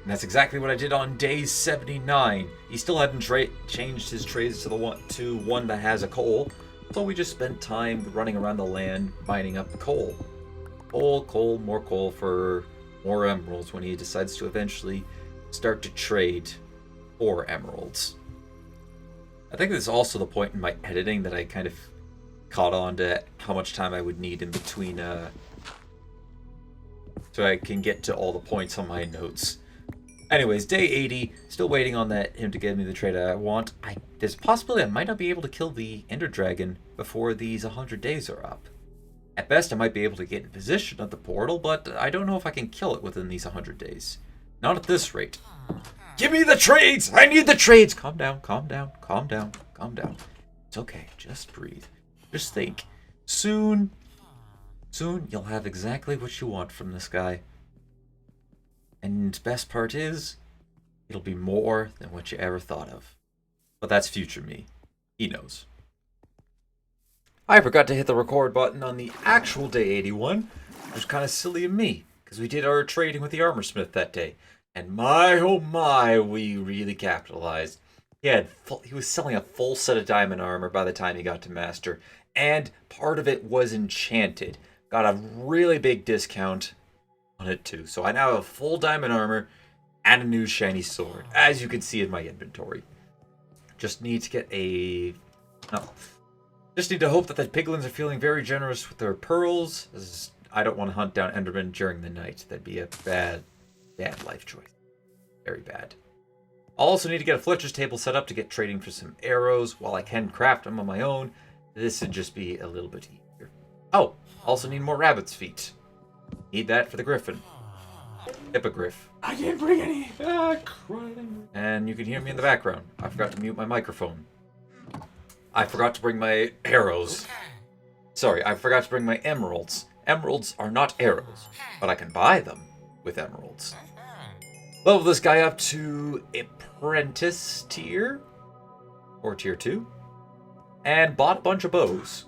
And that's exactly what I did on day 79. He still hadn't changed his trades to one that has a coal, so we just spent time running around the land mining up coal. Coal, more coal for more emeralds when he decides to eventually start to trade for emeralds. I think this is also the point in my editing that I kind of caught on to how much time I would need in between so I can get to all the points on my notes. Anyways, day 80, still waiting on him to give me the trade I want. There's a possibility I might not be able to kill the Ender Dragon before these 100 days are up. At best, I might be able to get in position at the portal, but I don't know if I can kill it within these 100 days. Not at this rate. Give me the trades! I need the trades! Calm down, calm down, calm down, calm down. It's okay, just breathe. Just think. Soon you'll have exactly what you want from this guy. And best part is, it'll be more than what you ever thought of. But that's future me. He knows. I forgot to hit the record button on the actual day 81, which was kind of silly of me, because we did our trading with the armor smith that day. And my, oh my, we really capitalized. He was selling a full set of diamond armor by the time he got to master, and part of it was enchanted. Got a really big discount on it too. So I now have full diamond armor and a new shiny sword, as you can see in my inventory. Just need to get a... Oh. Just need to hope that the piglins are feeling very generous with their pearls, as I don't want to hunt down Enderman during the night. That'd be a bad life choice. Very bad. I'll also need to get a Fletcher's table set up to get trading for some arrows. While I can craft them on my own, this would just be a little bit easier. Oh, also need more rabbit's feet. Need that for the griffin. Hippogriff. I didn't bring any. Crying. And you can hear me in the background. I forgot to mute my microphone. I forgot to bring my arrows. Sorry, I forgot to bring my emeralds. Emeralds are not arrows, but I can buy them with emeralds. Level this guy up to apprentice tier, or tier 2, and bought a bunch of bows.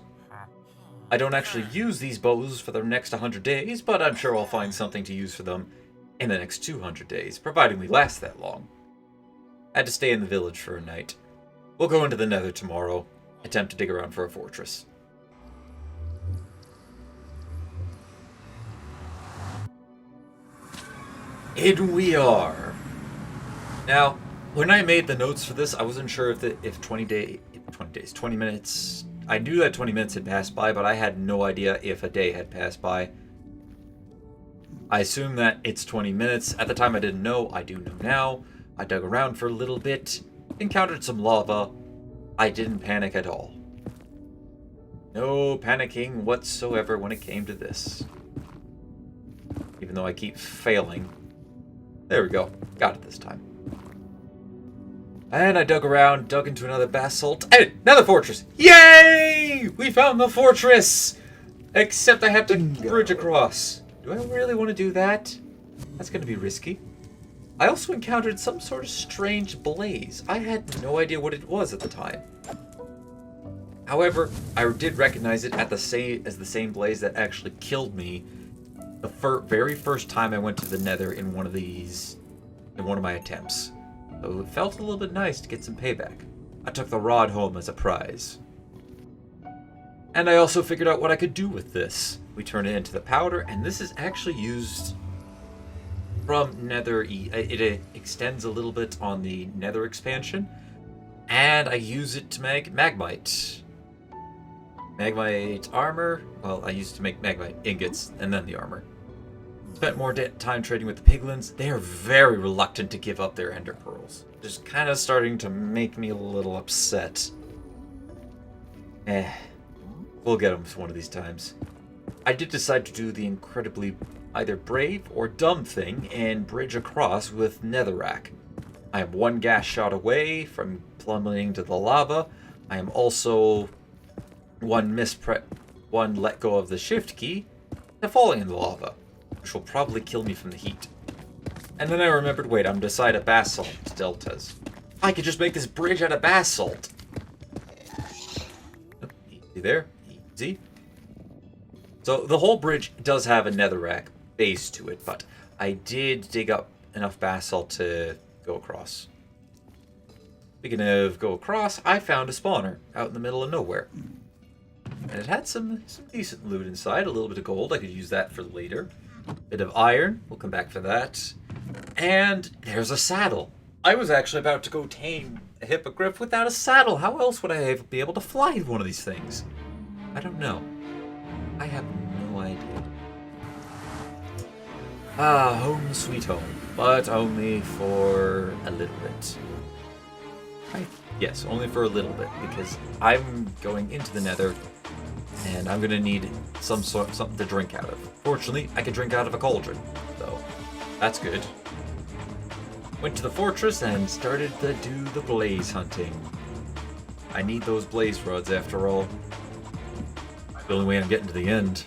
I don't actually use these bows for the next 100 days, but I'm sure I'll find something to use for them in the next 200 days, providing we last that long. I had to stay in the village for a night. We'll go into the nether tomorrow, attempt to dig around for a fortress. In we are. Now, when I made the notes for this, I wasn't sure if 20 minutes... I knew that 20 minutes had passed by, but I had no idea if a day had passed by. I assume that it's 20 minutes. At the time I didn't know. I do know now. I dug around for a little bit, encountered some lava. I didn't panic at all. No panicking whatsoever when it came to this. Even though I keep failing. There we go. Got it this time. And I dug around, dug into another basalt. Hey, another fortress! Yay! We found the fortress! Except I have to bridge across. Do I really want to do that? That's going to be risky. I also encountered some sort of strange blaze. I had no idea what it was at the time. However, I did recognize it as the same blaze that actually killed me the very first time I went to the nether in one of my attempts. So it felt a little bit nice to get some payback. I took the rod home as a prize. And I also figured out what I could do with this. We turn it into the powder, and this is actually used from nether. It extends a little bit on the nether expansion. And I use it to make magmite. Magmite armor. Well, I used to make magmite ingots, and then the armor. Spent more time trading with the piglins. They are very reluctant to give up their ender pearls. Just kind of starting to make me a little upset. We'll get them one of these times. I did decide to do the incredibly either brave or dumb thing and bridge across with netherrack. I am one gas shot away from plummeting to the lava. I am also one let go of the shift key to falling in the lava, which will probably kill me from the heat. And then I remembered, wait, I'm beside a basalt deltas. I could just make this bridge out of basalt. Easy there, easy. So the whole bridge does have a netherrack base to it, but I did dig up enough basalt to go across. Speaking of go across, I found a spawner out in the middle of nowhere. And it had some decent loot inside, a little bit of gold. I could use that for later. Bit of iron, we'll come back for that. And there's a saddle. I was actually about to go tame a hippogriff without a saddle. How else would I be able to fly one of these things? I don't know. I have no idea. Home sweet home. But only for a little bit. Yes, only for a little bit, because I'm going into the nether, and I'm gonna need something to drink out of. Fortunately, I can drink out of a cauldron, so that's good. Went to the fortress and started to do the blaze hunting. I need those blaze rods after all. The only way I'm getting to the end.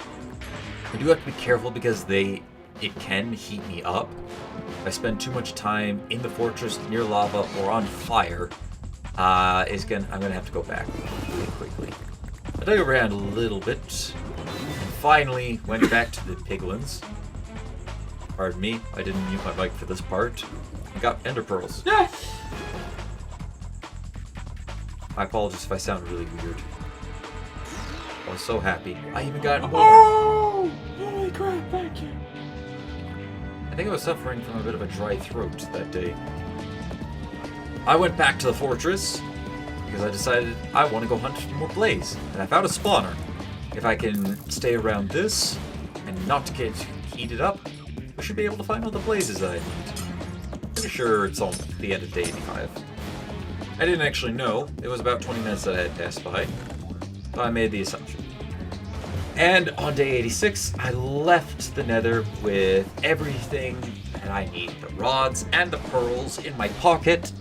I do have to be careful because it can heat me up. If I spend too much time in the fortress near lava or on fire, I'm gonna have to go back really quickly. I dug around a little bit and finally went back to the piglins. Pardon me, I didn't mute my mic for this part. I got ender pearls. Yes! I apologize if I sound really weird. I was so happy. I even got more. Oh! Holy crap, thank you. I think I was suffering from a bit of a dry throat that day. I went back to the fortress because I decided I want to go hunt for more blaze. And I found a spawner. If I can stay around this and not get heated up, we should be able to find all the blazes I need. Pretty sure it's on the end of day 85. I didn't actually know. It was about 20 minutes that I had passed by. So I made the assumption. And on day 86, I left the nether with everything that I need. The rods and the pearls in my pocket.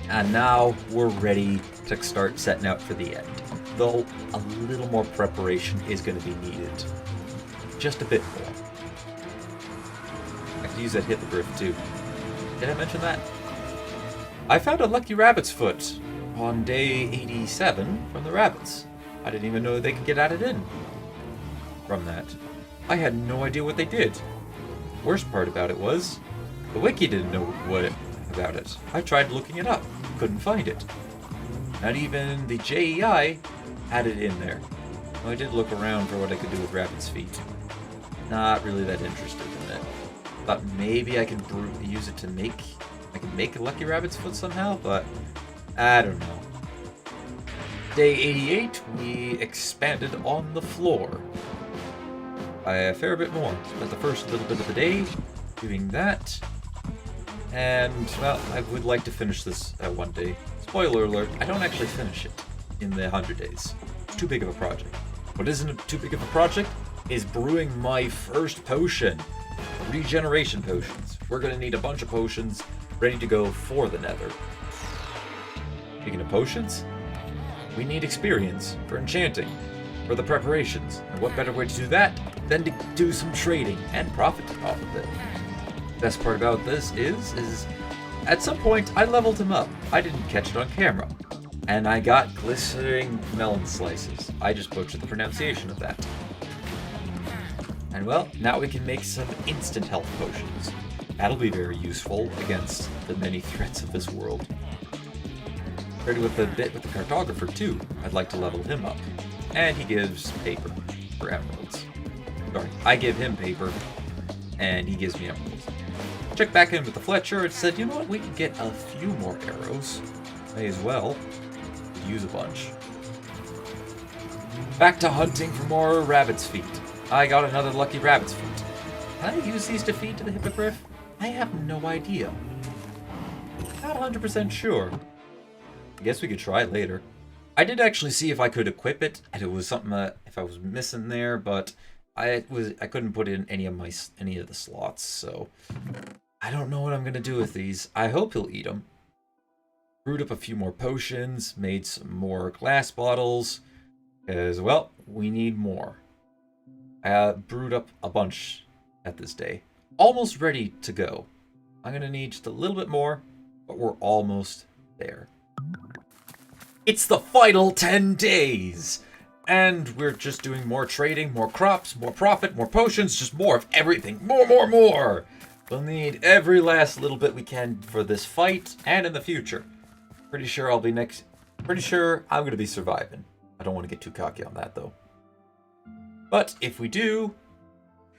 And now we're ready to start setting out for the end. Though a little more preparation is going to be needed. Just a bit more. I could use that hippogriff too. Did I mention that? I found a lucky rabbit's foot on day 87 from the rabbits. I didn't even know they could get added in from that. I had no idea what they did. Worst part about it was, the wiki didn't know about it. I tried looking it up, couldn't find it. Not even the JEI had it in there. Well, I did look around for what I could do with rabbit's feet. Not really that interested in it. Thought maybe I could use it to make a lucky rabbit's foot somehow, but I don't know. Day 88, we expanded on the floor by a fair bit more. Spent the first little bit of the day doing that. And, well, I would like to finish this one day. Spoiler alert, I don't actually finish it in the 100 days. It's too big of a project. What isn't too big of a project is brewing my first potion. Regeneration potions. We're going to need a bunch of potions ready to go for the nether. Speaking of potions, we need experience for enchanting, for the preparations. And what better way to do that than to do some trading and profit off of it. Best part about this is at some point I leveled him up. I didn't catch it on camera. And I got glistening melon slices. I just butchered the pronunciation of that. And well, now we can make some instant health potions. That'll be very useful against the many threats of this world. Ready with the bit with the cartographer too. I'd like to level him up. And he gives paper for emeralds. Sorry, I give him paper, and he gives me emeralds. Check back in with the Fletcher and said, you know what, we can get a few more arrows. May as well use a bunch. Back to hunting for more rabbit's feet. I got another lucky rabbit's feet. Can I use these to feed to the hippogriff? I have no idea. Not 100% sure. I guess we could try it later. I did actually see if I could equip it, and it was something if I was missing there, but I couldn't put in any of the slots, so I don't know what I'm gonna do with these. I hope he'll eat them. Brewed up a few more potions, made some more glass bottles, as well. We need more. I brewed up a bunch at this day, almost ready to go. I'm gonna need just a little bit more, but we're almost there. It's the final 10 days! And we're just doing more trading, more crops, more profit, more potions, just more of everything. More! We'll need every last little bit we can for this fight and in the future. Pretty sure I'm going to be surviving. I don't want to get too cocky on that, though. But if we do,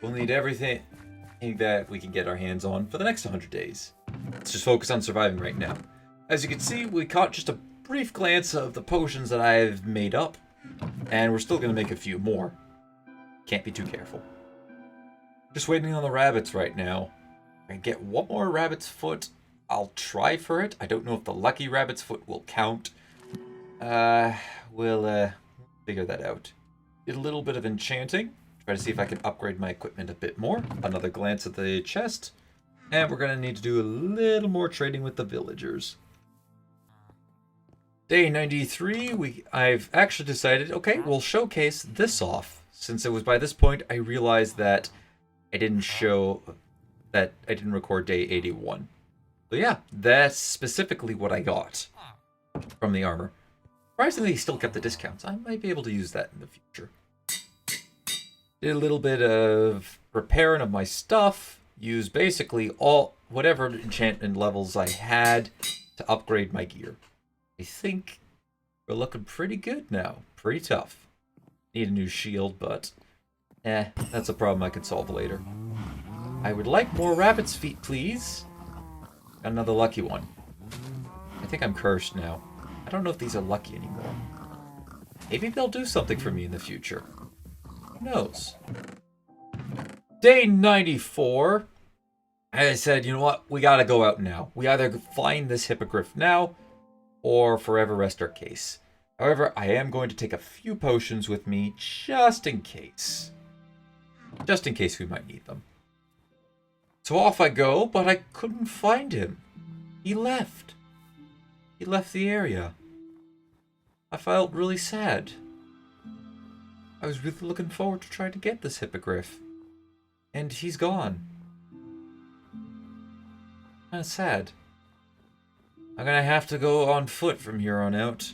we'll need everything that we can get our hands on for the next 100 days. Let's just focus on surviving right now. As you can see, we caught just a brief glance of the potions that I've made up, and we're still going to make a few more. Can't be too careful. Just waiting on the rabbits right now. I get one more rabbit's foot. I'll try for it. I don't know if the lucky rabbit's foot will count. We'll figure that out. Did a little bit of enchanting. Try to see if I can upgrade my equipment a bit more. Another glance at the chest. And we're going to need to do a little more trading with the villagers. Day 93, I've actually decided, okay, we'll showcase this off. Since it was by this point, I realized that I didn't record day 81. So yeah, that's specifically what I got from the armor. Surprisingly, he still kept the discounts. I might be able to use that in the future. Did a little bit of repairing of my stuff. Used basically whatever enchantment levels I had to upgrade my gear. I think we're looking pretty good now. Pretty tough. Need a new shield, but that's a problem I could solve later. I would like more rabbit's feet, please. Got another lucky one. I think I'm cursed now. I don't know if these are lucky anymore. Maybe they'll do something for me in the future. Who knows? Day 94. I said, you know what? We gotta go out now. We either find this hippogriff now, or forever rest our case. However, I am going to take a few potions with me, just in case. Just in case we might need them. So off I go, but I couldn't find him. He left. He left the area. I felt really sad. I was really looking forward to trying to get this hippogriff. And he's gone. Kinda sad. I'm gonna have to go on foot from here on out.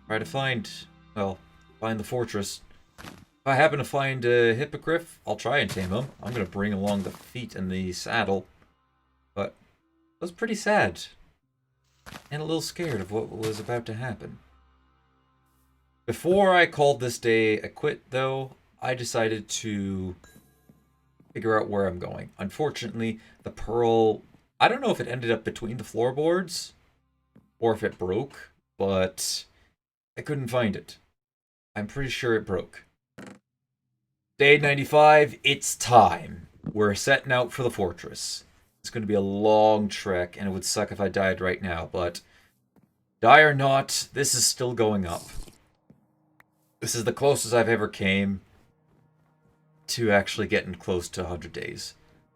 Try to find the fortress. If I happen to find a hippogriff, I'll try and tame him. I'm gonna bring along the feet and the saddle. But I was pretty sad. And a little scared of what was about to happen. Before I called this day a quit, though, I decided to figure out where I'm going. Unfortunately, the pearl, I don't know if it ended up between the floorboards or if it broke, but I couldn't find it. I'm pretty sure it broke. Day 95, it's time. We're setting out for the fortress. It's going to be a long trek, and it would suck if I died right now, but die or not, this is still going up. This is the closest I've ever came to actually getting close to 100 days.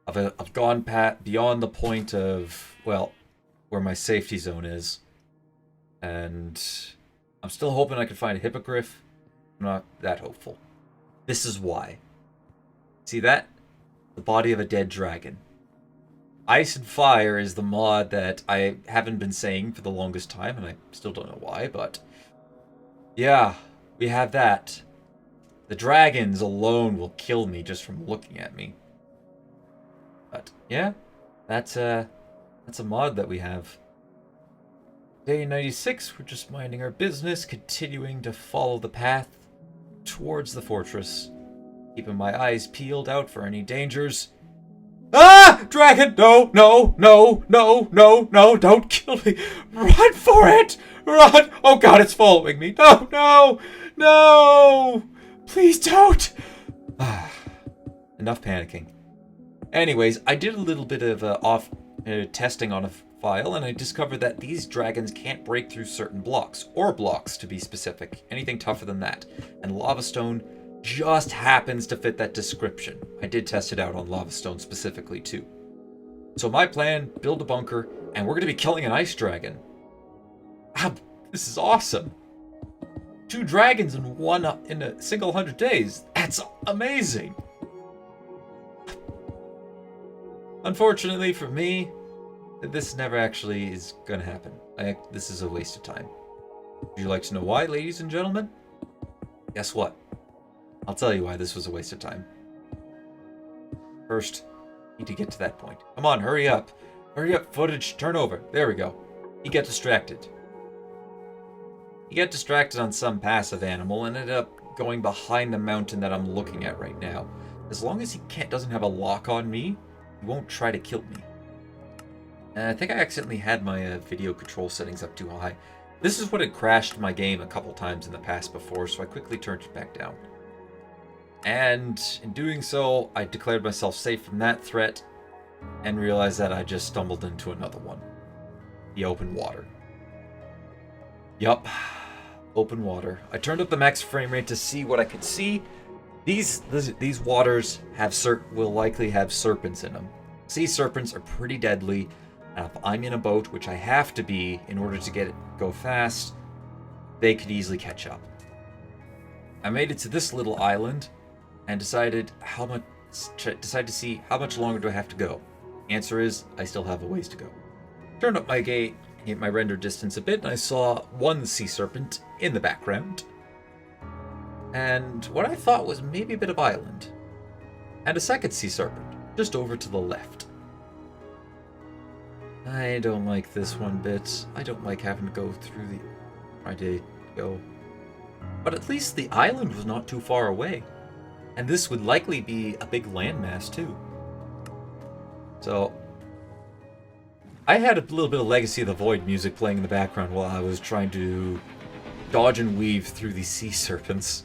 I've gone beyond the point of, well, where my safety zone is. And I'm still hoping I can find a hippogriff. I'm not that hopeful. This is why. See that? The body of a dead dragon. Ice and Fire is the mod that I haven't been saying for the longest time, and I still don't know why, but yeah, we have that. The dragons alone will kill me just from looking at me. But yeah, that's a mod that we have. Day 96, we're just minding our business, continuing to follow the path towards the fortress, keeping my eyes peeled out for any dangers. Ah! Dragon! No, no, no, no, no, no, don't kill me. Run for it! Run! Oh god, it's following me. No, no, no! Please don't! Enough panicking. Anyways, I did a little bit of testing on a file, and I discovered that these dragons can't break through certain blocks, or blocks to be specific, anything tougher than that. And lava stone just happens to fit that description. I did test it out on lava stone specifically too. So my plan, build a bunker, and we're going to be killing an ice dragon. This is awesome. 2 dragons in a single 100 days. That's amazing. Unfortunately for me, this never actually is going to happen. This is a waste of time. Would you like to know why, ladies and gentlemen? Guess what? I'll tell you why this was a waste of time. First, need to get to that point. Come on, hurry up. Hurry up, footage, turn over. There we go. He got distracted. He got distracted on some passive animal and ended up going behind the mountain that I'm looking at right now. As long as he doesn't have a lock on me, he won't try to kill me. And I think I accidentally had my video control settings up too high. This is what had crashed my game a couple times in the past before, so I quickly turned it back down. And in doing so, I declared myself safe from that threat and realized that I just stumbled into another one. The open water. Yup, open water. I turned up the max frame rate to see what I could see. These waters will likely have serpents in them. Sea serpents are pretty deadly. If I'm in a boat, which I have to be in order to go fast, they could easily catch up. I made it to this little island and decided to see how much longer do I have to go. Answer is, I still have a ways to go. Turned up my gate, hit my render distance a bit, and I saw one sea serpent in the background. And what I thought was maybe a bit of island. And a second sea serpent, just over to the left. I don't like this one bit. I don't like having to go through But at least the island was not too far away. And this would likely be a big landmass too. So, I had a little bit of Legacy of the Void music playing in the background while I was trying to dodge and weave through these sea serpents.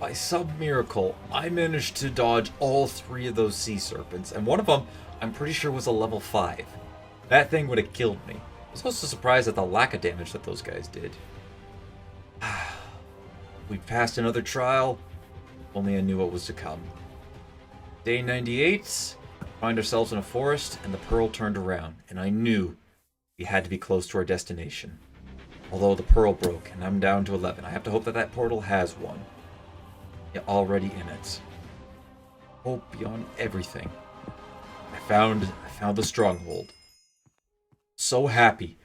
By some miracle, I managed to dodge all 3 of those sea serpents, and one of them, I'm pretty sure, was a level 5. That thing would have killed me. I was also surprised at the lack of damage that those guys did. We passed another trial. If only I knew what was to come. Day 98, find ourselves in a forest, and the Pearl turned around, and I knew we had to be close to our destination. Although the Pearl broke, and I'm down to 11. I have to hope that that portal has one. Already in it. Hope beyond everything. I found the stronghold. So happy.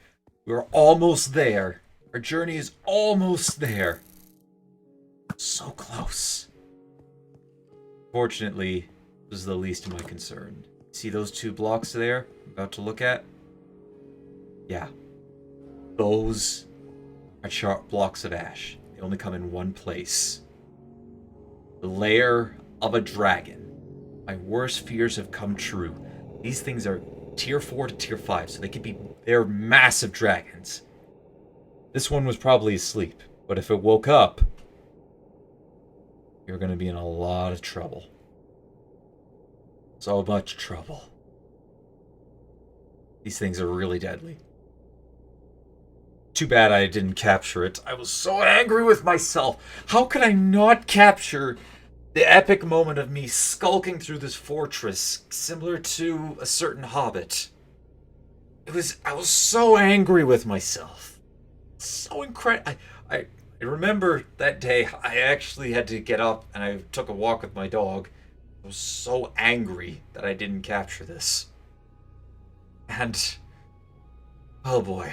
We're almost there. Our journey is almost there. So close. Fortunately, this is the least of my concern. See those 2 blocks there I'm about to look at? Yeah. Those are sharp blocks of ash. They only come in one place. The lair of a dragon. My worst fears have come true. These things are tier 4 to tier 5, so they're massive dragons. This one was probably asleep, but if it woke up, you're going to be in a lot of trouble. So much trouble. These things are really deadly. Too bad I didn't capture it. I was so angry with myself. How could I not capture the epic moment of me skulking through this fortress, similar to a certain hobbit? I was so angry with myself. So incredible. I remember that day I actually had to get up and I took a walk with my dog. I was so angry that I didn't capture this. And, oh boy.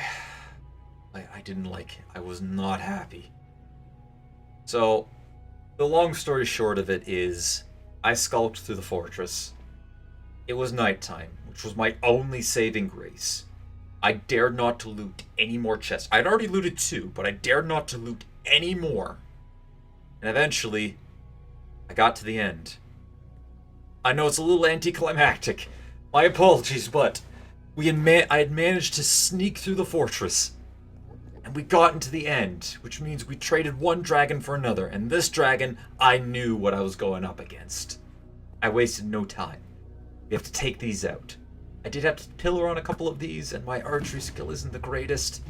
I didn't like it. I was not happy. So, the long story short of it is, I skulked through the fortress. It was nighttime, which was my only saving grace. I dared not to loot any more chests. I'd already looted 2, but I dared not to loot any more. And eventually, I got to the end. I know it's a little anticlimactic. My apologies, but I had managed to sneak through the fortress. And we got into the end, which means we traded one dragon for another, and this dragon, I knew what I was going up against. I wasted no time. We have to take these out. I did have to pillar on a couple of these, and my archery skill isn't the greatest.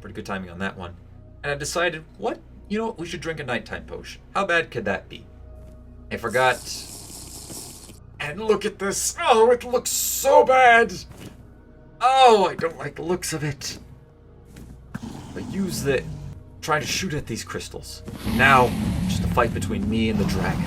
Pretty good timing on that one. And I decided, you know what, we should drink a nighttime potion. How bad could that be? I forgot. And look at this. Oh, it looks so bad. Oh, I don't like the looks of it. I use it, trying to shoot at these crystals. Now, just a fight between me and the dragon.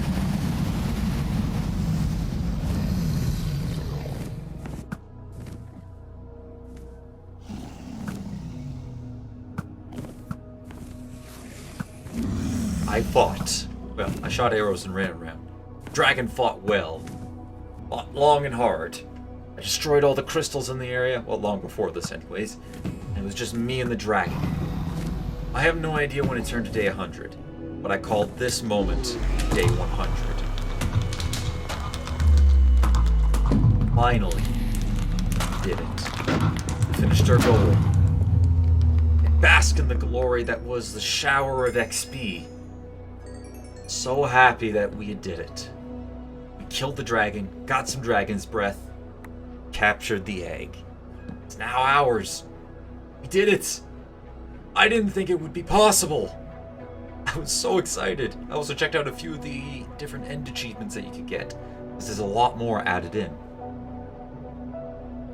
I fought. Well, I shot arrows and ran around. Dragon fought well. Fought long and hard. I destroyed all the crystals in the area, well, long before this anyways, and it was just me and the dragon. I have no idea when it turned to day 100, but I called this moment day 100. Finally, we did it. We finished our goal. And bask in the glory that was the shower of XP. So happy that we did it. We killed the dragon, got some dragon's breath, captured the egg. It's now ours. We did it. I didn't think it would be possible. I was so excited. I also checked out a few of the different end achievements that you could get. There's a lot more added in.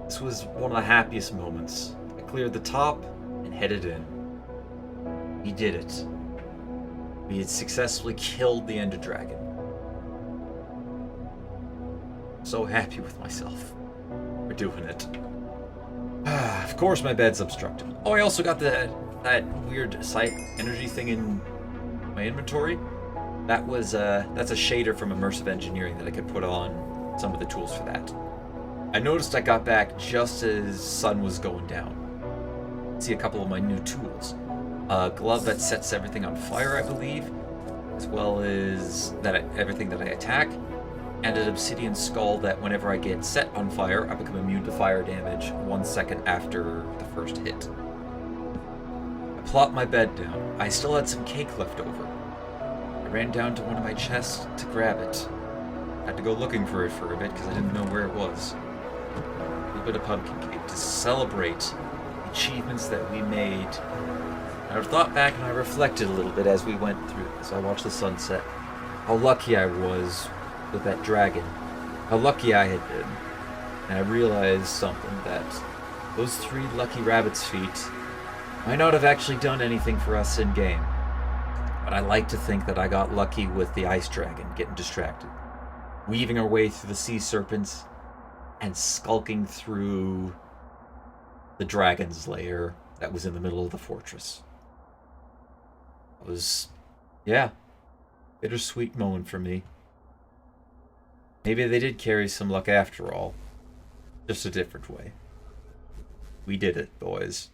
This was one of the happiest moments. I cleared the top and headed in. We did it. We had successfully killed the Ender Dragon. So happy with myself. We're doing it. Of course my bed's obstructed. Oh, I also got that weird sight energy thing in my inventory. That's a shader from Immersive Engineering that I could put on some of the tools for that. I noticed I got back just as sun was going down. See a couple of my new tools. A glove that sets everything on fire, I believe, as well as everything that I attack, and an obsidian skull that whenever I get set on fire, I become immune to fire damage 1 second after the first hit. I plopped my bed down. I still had some cake left over. I ran down to one of my chests to grab it. I had to go looking for it for a bit because I didn't know where it was. A little bit of pumpkin cake to celebrate the achievements that we made. I thought back and I reflected a little bit as we went through this. I watched the sunset. How lucky I was with that dragon. How lucky I had been. And I realized something, that those 3 lucky rabbit's feet might not have actually done anything for us in game. But I like to think that I got lucky with the ice dragon getting distracted, weaving our way through the sea serpents, and skulking through the dragon's lair that was in the middle of the fortress. It was, yeah, bittersweet moment for me. Maybe they did carry some luck after all, just a different way. We did it, boys.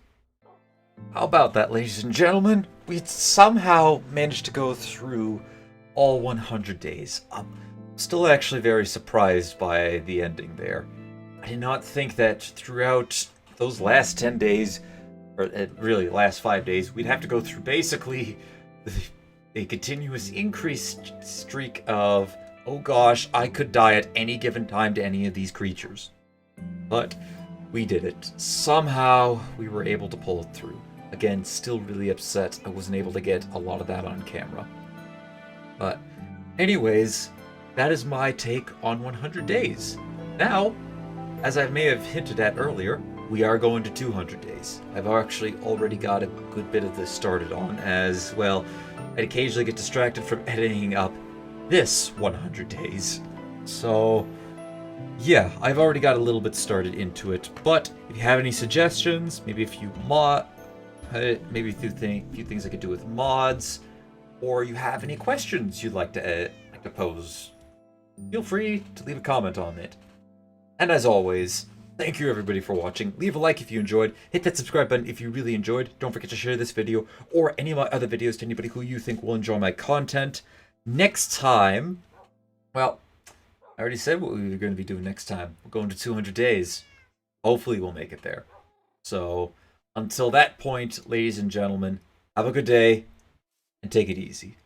How about that, ladies and gentlemen? We somehow managed to go through all 100 days. I'm still actually very surprised by the ending there. I did not think that throughout those last 10 days, or really last 5 days, we'd have to go through basically a continuous increased streak of, oh gosh, I could die at any given time to any of these creatures. But we did it. Somehow we were able to pull it through. Again, still really upset I wasn't able to get a lot of that on camera. But anyways, that is my take on 100 days. Now, as I may have hinted at earlier, we are going to 200 days. I've actually already got a good bit of this started on, as well. I'd occasionally get distracted from editing up this 100 days. So, yeah, I've already got a little bit started into it. But if you have any suggestions, maybe a few maybe a few things I could do with mods, or you have any questions you'd like to pose, feel free to leave a comment on it. And as always, thank you everybody for watching. Leave a like if you enjoyed. Hit that subscribe button if you really enjoyed. Don't forget to share this video or any of my other videos to anybody who you think will enjoy my content. Next time, well, I already said what we were going to be doing next time. We're going to 200 days. Hopefully we'll make it there. So, until that point, ladies and gentlemen, have a good day and take it easy.